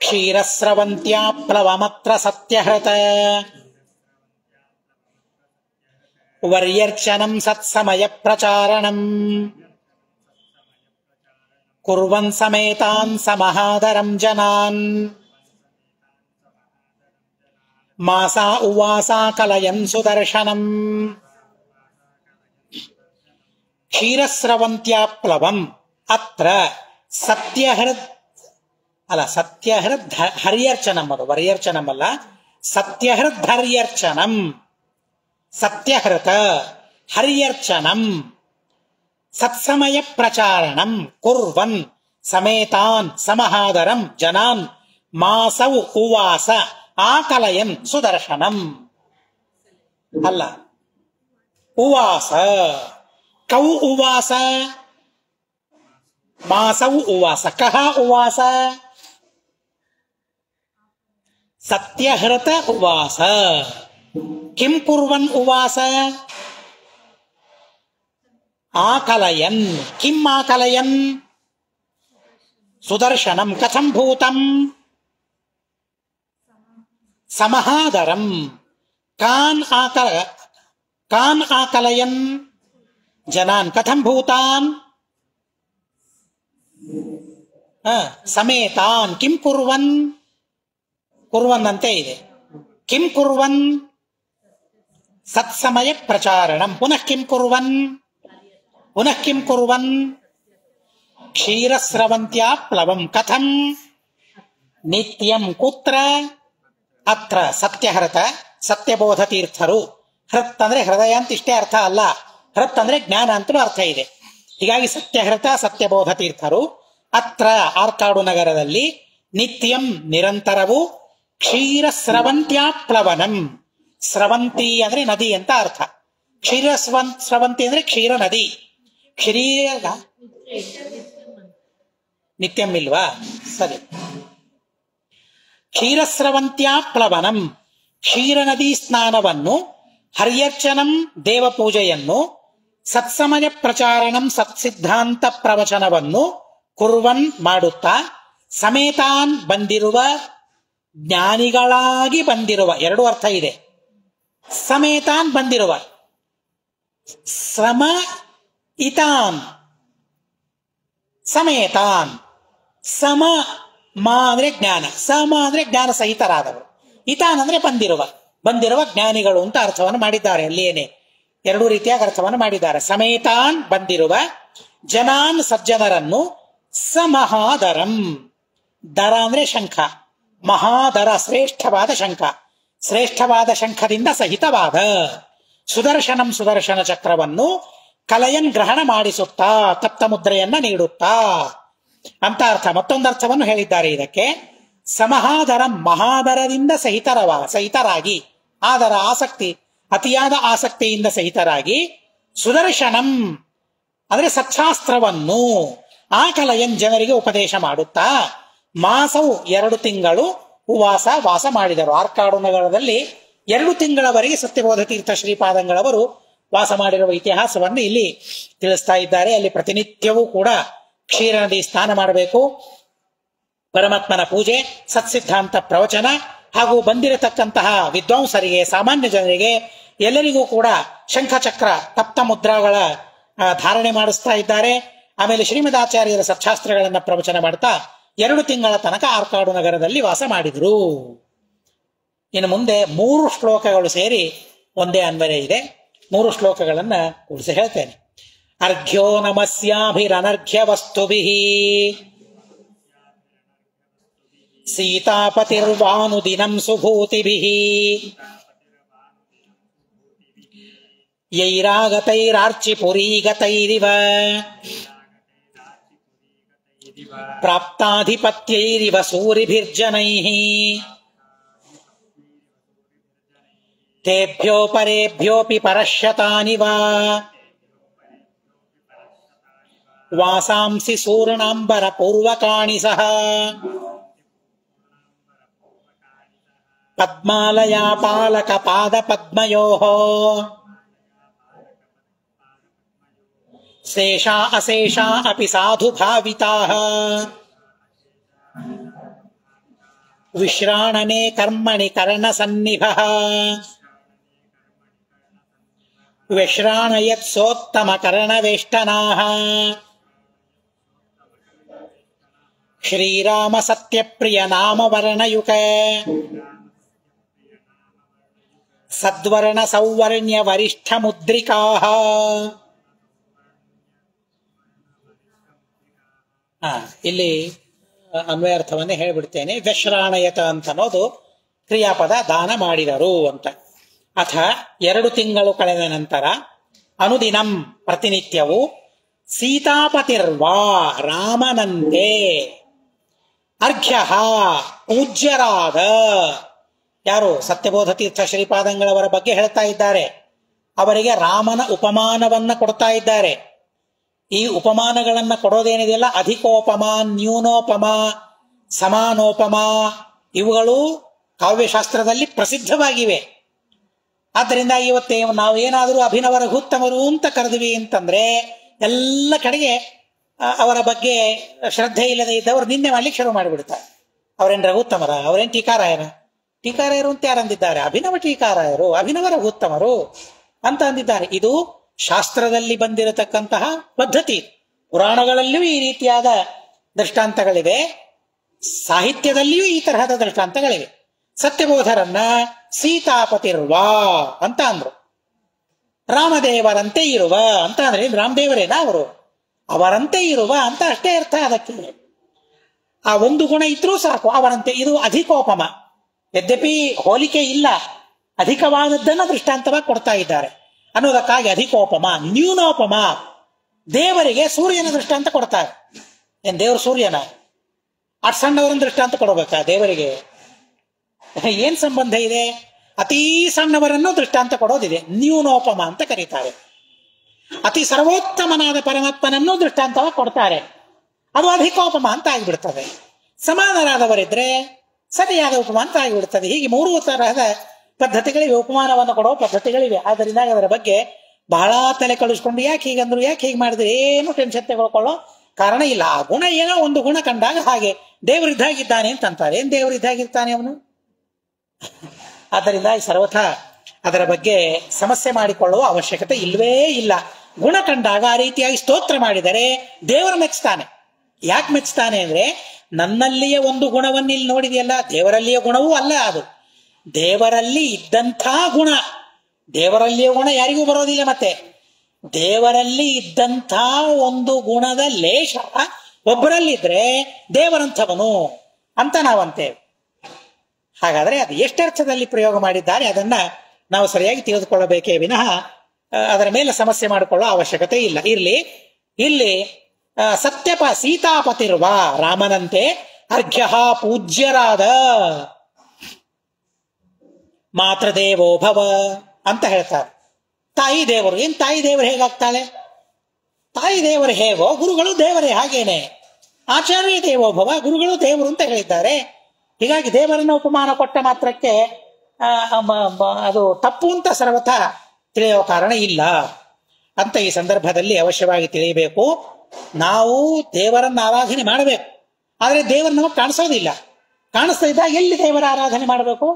ಕ್ಷೀರಸ್ರವಂತ್ಯಾ ಪ್ಲವಮತ್ರ ಸತ್ಯಹೃತ ವರ್ಯರ್ಚನಂ ಸತ್ಸಮಯ ಪ್ರಚಾರಣಂ ಕುರ್ವನ್ ಸಮೇತಾನ್ ಸಮಹಾದರಂ ಜನಾನ್ ಮಾಸಾ ಉವಾಸಾ ಕಲಯನ್ ಸುದರ್ಶನಂ ಕ್ಷೀರಸ್ರವಂತ್ಯಾ ಪ್ಲವಂ ಅತ್ರ ಸತ್ಯಹೃದ್ ಸತ್ಯಹೃದ್ ಹರ್ಯರ್ಚನಂ, ಅದು ವರ್ಯರ್ಚನಂ ಅಲ್ಲ, ಸತ್ಯಹೃದ್ ಹರ್ಯರ್ಚನಂ. ಸತ್ಯಹೃತ ಹರ್ಯರ್ಚನಂ ಸತ್ಸಮಯ ಪ್ರಚಾರಣಂ ಕುರ್ವನ್ ಸಮೇತಾನ್ ಸಮಹಾದರಂ ಜನಾನ್ ಮಾಸೌ ಉವಾಸ ಆಕಲಯನ್ ಸುದರ್ಶನಂ. ಅಲ್ಲ, ಉವಾಸ ಕೌ ಉವಾಸ ಮಾಸೌ ಉವಾಸ. ಕಹ ಉವಾಸ? ಸತ್ಯಹೃತ ಉವಾಸ. ಕಿಂ ಕುರ್ವನ್ ಉವಾಸ? ಆಕಲಯನ್. ಕಿಂ ಆಕಲಯನ್? ಸುದರ್ಶನಂ. ಕಥಂ ಭೂತಂ? ಸಮಹಾದರಂ. ಕಾನ್ ಆಕಲಯನ್ ಜನಾನ್. ಕಥಂ ಭೂತಾನ್? ಸಮೇತಾನ್. ಕಿಂ ಕುರ್ವನ್? ಕುರ್ವನ್ ಅಂತೆ ಇದೆ. ಕಿಂ ಕುರ್ವನ್? ಸತ್ಸಮಯ ಪ್ರಚಾರಣಂ. ಪುನಃ ಕಿಂ ಕುರ್ವನ್? ಪುನಃ ಕಿಂ ಕುರ್ವನ್? ಕ್ಷೀರಸ್ರವಂತ್ಯಾ ಪ್ಲವಂ. ಕಥಂ? ನಿತ್ಯಂ. ಕುತ್ರ? ಅತ್ರ. ಸತ್ಯಹೃತ ಸತ್ಯಬೋಧ ತೀರ್ಥರು. ಹೃತ್ ಅಂದ್ರೆ ಹೃದಯ ಅಂತ ಇಷ್ಟೇ ಅರ್ಥ ಅಲ್ಲ, ಹೃತ್ ಅಂದ್ರೆ ಜ್ಞಾನ ಅಂತಲೂ ಅರ್ಥ ಇದೆ. ಹೀಗಾಗಿ ಸತ್ಯಹೃತ ಸತ್ಯಬೋಧ ತೀರ್ಥರು ಅತ್ರ ಆರ್ಕಾಡು ನಗರದಲ್ಲಿ ನಿತ್ಯಂ ನಿರಂತರವು ಕ್ಷೀರ ಸ್ರವಂತ್ಯಾ ಪ್ಲವನಂ. ಸ್ರವಂತಿ ಅಂದ್ರೆ ನದಿ ಅಂತ ಅರ್ಥ. ಸ್ರವಂತಿ ಅಂದ್ರೆ ಕ್ಷೀರ ನದಿ. ಕ್ಷೀರ ನಿತ್ಯಂ ಇಲ್ವಾ? ಸರಿ. ಕ್ಷೀರಸ್ರವಂತ್ಯಾ ಪ್ಲವನಂ ಕ್ಷೀರ ನದಿ ಸ್ನಾನವನ್ನು, ಹರ್ಯರ್ಚನಂ ದೇವ ಪೂಜೆಯನ್ನು, ಸತ್ಸಮಯ ಪ್ರಚಾರಣಂ ಸತ್ಸಿದ್ಧಾಂತ ಪ್ರವಚನವನ್ನು ಕುರ್ವನ್ ಮಾಡುತ್ತಾ, ಸಮೇತಾನ್ ಬಂದಿರುವ ಜ್ಞಾನಿಗಳಾಗಿ ಬಂದಿರುವ, ಎರಡು ಅರ್ಥ ಇದೆ. ಸಮೇತಾನ್ ಬಂದಿರುವ, ಸಮ ಇತಾನ್ ಸಮೇತಾನ್. ಸಮ ಮಾ ಅಂದ್ರೆ ಜ್ಞಾನ, ಸಮ ಅಂದ್ರೆ ಜ್ಞಾನ ಸಹಿತರಾದವರು, ಇತಾನ್ ಅಂದ್ರೆ ಬಂದಿರುವ ಜ್ಞಾನಿಗಳು ಅಂತ ಅರ್ಥವನ್ನು ಮಾಡಿದ್ದಾರೆ. ಅಲ್ಲಿಯೇನೆ ಎರಡು ರೀತಿಯಾಗಿ ಅರ್ಥವನ್ನು ಮಾಡಿದ್ದಾರೆ. ಸಮೇತಾನ್ ಬಂದಿರುವ, ಜನಾನ್ ಸಜ್ಜನರನ್ನು, ಸಮಹಾದರಂ ದರ ಅಂದ್ರೆ ಶಂಖ, ಮಹಾದರ ಶ್ರೇಷ್ಠವಾದ ಶಂಖ, ಶ್ರೇಷ್ಠವಾದ ಶಂಖದಿಂದ ಸಹಿತವಾದ, ಸುದರ್ಶನಂ ಸುದರ್ಶನ ಚಕ್ರವನ್ನು, ಕಲಯನ್ ಗ್ರಹಣ ಮಾಡಿಸುತ್ತಾ, ತಪ್ತ ಮುದ್ರೆಯನ್ನ ನೀಡುತ್ತಾ ಅಂತ ಅರ್ಥ. ಮತ್ತೊಂದು ಅರ್ಥವನ್ನು ಹೇಳಿದ್ದಾರೆ ಇದಕ್ಕೆ. ಸಮಹಾದರಂ ಮಹಾದರದಿಂದ ಸಹಿತರಾಗಿ, ಆದರ ಆಸಕ್ತಿ ಅತಿಯಾದ ಆಸಕ್ತಿಯಿಂದ ಸಹಿತರಾಗಿ, ಸುದರ್ಶನಂ ಅಂದ್ರೆ ಸಚ್ಚಾಸ್ತ್ರವನ್ನು, ಆ ಕಲಯನ್ ಜನರಿಗೆ ಉಪದೇಶ ಮಾಡುತ್ತಾ, ಮಾಸವು 2 ತಿಂಗಳು ವಾಸ ಮಾಡಿದರು. ಆರ್ಕಾಡು ನಗರದಲ್ಲಿ 2 ತಿಂಗಳವರೆಗೆ ಸತ್ಯಬೋಧ ತೀರ್ಥ ಶ್ರೀಪಾದಂಗಳವರು ವಾಸ ಮಾಡಿರುವ ಇತಿಹಾಸವನ್ನು ಇಲ್ಲಿ ತಿಳಿಸ್ತಾ ಇದ್ದಾರೆ. ಅಲ್ಲಿ ಪ್ರತಿನಿತ್ಯವೂ ಕೂಡ ಕ್ಷೀರ ನದಿ ಸ್ನಾನ ಮಾಡಬೇಕು, ಪರಮಾತ್ಮನ ಪೂಜೆ, ಸತ್ಸಿದ್ಧಾಂತ ಪ್ರವಚನ, ಹಾಗೂ ಬಂದಿರತಕ್ಕಂತಹ ವಿದ್ವಾಂಸರಿಗೆ, ಸಾಮಾನ್ಯ ಜನರಿಗೆ ಎಲ್ಲರಿಗೂ ಕೂಡ ಶಂಖಚಕ್ರ ತಪ್ತ ಮುದ್ರಾಗಳ ಧಾರಣೆ ಮಾಡಿಸ್ತಾ ಇದ್ದಾರೆ. ಆಮೇಲೆ ಶ್ರೀಮದಾಚಾರ್ಯರ ಸತ್ಶಾಸ್ತ್ರಗಳನ್ನ ಪ್ರವಚನ ಮಾಡ್ತಾ 2 ತಿಂಗಳ ತನಕ ಆರ್ಕಾಡು ನಗರದಲ್ಲಿ ವಾಸ ಮಾಡಿದ್ರು. ಇನ್ನು ಮುಂದೆ 3 ಶ್ಲೋಕಗಳು ಸೇರಿ ಒಂದೇ ಅನ್ವಯ ಇದೆ. 3 ಶ್ಲೋಕಗಳನ್ನ ಕೂಡಿಸಿ ಹೇಳ್ತೇನೆ. ಅರ್ಘ್ಯೋ ನಮಸ್ಯಾಭಿರನರ್ಘ್ಯ ವಸ್ತುಭಿಃ ಸೀತಾಪತಿರ್ವಾನುದಿನಂ ಸುಭೂತಿಭಿಃ ಯೈರಾಗತೈರಾರ್ಚಿಪುರೀಗತೈರಿವ ಪ್ರಾಪ್ತಾಧಿಪತ್ಯೈರಿವ ಸೂರಿಭಿರ್ಜನೈಃ ತೇಭ್ಯೋ ಪರೇಭ್ಯೋಪಿ ಪರಶ್ಯತಾನಿ ವಾ ವಾಸಾಂಸಿ ಸೂರ್ಣಾಂಬರ ಪೂರ್ವಕಾಣಿ ಸಹ ಪದ್ಮಾಲಯಾ ಪಾಲಕ ಪಾದ ಪದ್ಮಯೋಃ ಶೇಷಾ ಅಶೇಷಾ ಅಪಿ ಸಾಧು ಭಾವಿತಾಃ ವಿಶ್ರಾಣನೆ ಕರ್ಮಣಿ ಕರ್ಣ ಸನ್ನಿಭಃ ವಿಶ್ರಾಣಯತ್ ಸೋತ್ತಮ ಕರ್ಣವೇಷ್ಟನಾಃ ಶ್ರೀರಾಮ ಸತ್ಯಪ್ರಿಯ ನಾಮ ವರ್ಣಯುಕ ಸದ್ವರ್ಣ ಸೌವರ್ಣ್ಯ ವರಿಷ್ಠ ಮುದ್ರಿಕಾಃ. ಇಲ್ಲಿ ಅನ್ವಯಾರ್ಥವನ್ನೇ ಹೇಳ್ಬಿಡ್ತೇನೆ. ವ್ಯಶ್ರಾಣಯತ ಅಂತ ಅನ್ನೋದು ಕ್ರಿಯಾಪದ, ದಾನ ಮಾಡಿದರು ಅಂತ. ಅಥ 2 ತಿಂಗಳು ಕಳೆದ ನಂತರ ಅನುದಿನಂ ಪ್ರತಿನಿತ್ಯವು ಸೀತಾಪತಿರ್ವಾ ರಾಮನಂತೆ ಅರ್ಘ್ಯ ಪೂಜ್ಯರಾದ ಯಾರು ಸತ್ಯಬೋಧ ತೀರ್ಥ ಶ್ರೀಪಾದಂಗಳವರ ಬಗ್ಗೆ ಹೇಳ್ತಾ ಇದ್ದಾರೆ. ಅವರಿಗೆ ರಾಮನ ಉಪಮಾನವನ್ನ ಕೊಡ್ತಾ ಇದ್ದಾರೆ. ಈ ಉಪಮಾನಗಳನ್ನ ಕೊಡೋದೇನಿದೆಯಲ್ಲ, ಅಧಿಕೋಪಮ, ನ್ಯೂನೋಪಮ, ಸಮಾನೋಪಮ, ಇವುಗಳು ಕಾವ್ಯಶಾಸ್ತ್ರದಲ್ಲಿ ಪ್ರಸಿದ್ಧವಾಗಿವೆ. ಆದ್ದರಿಂದ ಇವತ್ತೇ ನಾವೇನಾದರೂ ಅಭಿನವ ರಘುತ್ತಮರು ಅಂತ ಕರೆದ್ವಿ ಅಂತಂದ್ರೆ ಎಲ್ಲ ಕಡೆಗೆ ಅವರ ಬಗ್ಗೆ ಶ್ರದ್ಧೆ ಇಲ್ಲದೆ ಇದ್ದವರು ನಿನ್ನೆ ಮಾಡ್ಲಿಕ್ಕೆ ಶುರು ಮಾಡಿಬಿಡ್ತಾರೆ. ಅವರೇನ್ ರಘುತ್ತಮರ, ಅವರೇನ್ ಟೀಕಾರಾಯನ? ಟೀಕಾರಾಯರು ಅಂತ ಯಾರಂದಿದ್ದಾರೆ? ಅಭಿನವ ಟೀಕಾರಾಯರು, ಅಭಿನವ ರಘುತ್ತಮರು ಅಂತ ಅಂದಿದ್ದಾರೆ. ಇದು ಶಾಸ್ತ್ರದಲ್ಲಿ ಬಂದಿರತಕ್ಕಂತಹ ಪದ್ಧತಿ. ಪುರಾಣಗಳಲ್ಲಿಯೂ ಈ ರೀತಿಯಾದ ದೃಷ್ಟಾಂತಗಳಿವೆ, ಸಾಹಿತ್ಯದಲ್ಲಿಯೂ ಈ ತರಹದ ದೃಷ್ಟಾಂತಗಳಿವೆ. ಸತ್ಯಬೋಧರನ್ನ ಸೀತಾಪತಿರ್ವಾ ಅಂತ ಅಂದ್ರು. ರಾಮದೇವರಂತೆ ಇರುವ ಅಂತ ಅಂದ್ರೆ ರಾಮದೇವರೇನ ಅವರು? ಅವರಂತೆ ಇರುವ ಅಂತ ಅಷ್ಟೇ ಅರ್ಥ ಅದಕ್ಕೆ. ಆ ಒಂದು ಗುಣ ಇದ್ರೂ ಸಾಕು, ಅವರಂತೆ. ಇದು ಅಧಿಕೋಪಮ. ಯದ್ಯಪಿ ಹೋಲಿಕೆ ಇಲ್ಲ, ಅಧಿಕವಾದದ್ದನ್ನ ದೃಷ್ಟಾಂತವಾಗಿ ಕೊಡ್ತಾ ಇದ್ದಾರೆ ಅನ್ನೋದಕ್ಕಾಗಿ ಅಧಿಕೋಪಮ. ನ್ಯೂನೋಪಮ, ದೇವರಿಗೆ ಸೂರ್ಯನ ದೃಷ್ಟಾಂತ ಕೊಡ್ತಾರೆ. ಏನ್ ದೇವರು ಸೂರ್ಯನ? ಅಟ್ ಸಣ್ಣವರನ್ನ ದೃಷ್ಟಾಂತ ಕೊಡಬೇಕಾ ದೇವರಿಗೆ? ಏನ್ ಸಂಬಂಧ ಇದೆ? ಅತೀ ಸಣ್ಣವರನ್ನು ದೃಷ್ಟಾಂತ ಕೊಡೋದಿದೆ, ನ್ಯೂನೋಪಮ ಅಂತ ಕರೀತಾರೆ. ಅತಿ ಸರ್ವೋತ್ತಮನಾದ ಪರಮಾತ್ಮನನ್ನು ದೃಷ್ಟಾಂತವಾಗಿ ಕೊಡ್ತಾರೆ, ಅದು ಅಧಿಕೋಪಮ ಅಂತ ಆಗಿಬಿಡ್ತದೆ. ಸಮಾನರಾದವರಿದ್ರೆ ಸರಿಯಾದ ಉಪಮ ಅಂತ ಆಗಿಬಿಡ್ತದೆ. ಹೀಗೆ 3 ತರಹದ ಪದ್ಧತಿಗಳಿವೆ, ಉಪಮಾನವನ್ನು ಕೊಡುವ ಪದ್ಧತಿಗಳಿವೆ. ಆದ್ದರಿಂದ ಅದರ ಬಗ್ಗೆ ಬಹಳ ತಲೆ ಕಳಿಸ್ಕೊಂಡು ಯಾಕೆ ಹೀಗಂದ್ರು, ಯಾಕೆ ಹೀಗೆ ಮಾಡಿದ್ರೆ ಏನು ಟೆನ್ಷನ್ ತಗೊಳ್ಕೊಳ್ಳೋ ಕಾರಣ ಇಲ್ಲ. ಆ ಗುಣ ಏನೋ ಒಂದು ಗುಣ ಕಂಡಾಗ ಹಾಗೆ ದೇವರಿದ್ದಾಗಿದ್ದಾನೆ ಅಂತಂತಾರೆ. ಏನ್ ದೇವರಿದ್ದಾಗಿರ್ತಾನೆ ಅವನು? ಆದ್ದರಿಂದ ಸರ್ವಥ ಅದರ ಬಗ್ಗೆ ಸಮಸ್ಯೆ ಮಾಡಿಕೊಳ್ಳುವ ಅವಶ್ಯಕತೆ ಇಲ್ವೇ ಇಲ್ಲ. ಗುಣ ಕಂಡಾಗ ಆ ರೀತಿಯಾಗಿ ಸ್ತೋತ್ರ ಮಾಡಿದರೆ ದೇವರು ಮೆಚ್ತಾನೆ. ಯಾಕೆ ಮೆಚ್ತಾನೆ ಅಂದ್ರೆ, ನನ್ನಲ್ಲಿಯ ಒಂದು ಗುಣವನ್ನು ಇಲ್ಲಿ ನೋಡಿದೆಯಲ್ಲ, ದೇವರಲ್ಲಿಯ ಗುಣವೂ ಅಲ್ಲ ಅದು. ದೇವರಲ್ಲಿ ಇದ್ದಂಥ ಗುಣ, ದೇವರಲ್ಲಿಯ ಗುಣ ಯಾರಿಗೂ ಬರೋದಿಲ್ಲ. ಮತ್ತೆ ದೇವರಲ್ಲಿ ಇದ್ದಂಥ ಒಂದು ಗುಣದ ಲೇಷ ಒಬ್ಬರಲ್ಲಿದ್ರೆ ದೇವರಂಥವನು ಅಂತ ನಾವಂತೇವೆ. ಹಾಗಾದ್ರೆ ಅದು ಎಷ್ಟರ್ಥದಲ್ಲಿ ಪ್ರಯೋಗ ಮಾಡಿದ್ದಾರೆ ಅದನ್ನ ನಾವು ಸರಿಯಾಗಿ ತಿಳಿದುಕೊಳ್ಳಬೇಕೇ ವಿನಃ ಅದರ ಮೇಲೆ ಸಮಸ್ಯೆ ಮಾಡಿಕೊಳ್ಳೋ ಅವಶ್ಯಕತೆ ಇಲ್ಲ. ಇರ್ಲಿ, ಇಲ್ಲಿ ಸೀತಾಪತಿರುವ ರಾಮನಂತೆ ಅರ್ಘ್ಯ ಪೂಜ್ಯರಾದ ಮಾತೃದೇವೋ ಭವ ಅಂತ ಹೇಳ್ತಾರೆ. ತಾಯಿ ದೇವರು. ಏನ್ ತಾಯಿ ದೇವರು ಹೇಗಾಗ್ತಾಳೆ? ತಾಯಿ ದೇವರು ಹೇಗೋ ಗುರುಗಳು ದೇವರೇ ಹಾಗೇನೆ. ಆಚಾರ್ಯ ದೇವೋ ಭವ, ಗುರುಗಳು ದೇವರು ಅಂತ ಹೇಳಿದ್ದಾರೆ. ಹೀಗಾಗಿ ದೇವರನ್ನ ಉಪಮಾನ ಕೊಟ್ಟ ಮಾತ್ರಕ್ಕೆ ಅದು ತಪ್ಪು ಅಂತ ಸರ್ವಥ ತಿಳಿಯೋ ಕಾರಣ ಇಲ್ಲ ಅಂತ ಈ ಸಂದರ್ಭದಲ್ಲಿ ಅವಶ್ಯವಾಗಿ ತಿಳಿಯಬೇಕು. ನಾವು ದೇವರನ್ನ ಆರಾಧನೆ ಮಾಡಬೇಕು, ಆದರೆ ದೇವರು ನಮಗೆ ಕಾಣಿಸೋದಿಲ್ಲ. ಕಾಣಿಸ್ತಾ ಇದ್ದಾಗ ಎಲ್ಲಿ ದೇವರ ಆರಾಧನೆ ಮಾಡಬೇಕು?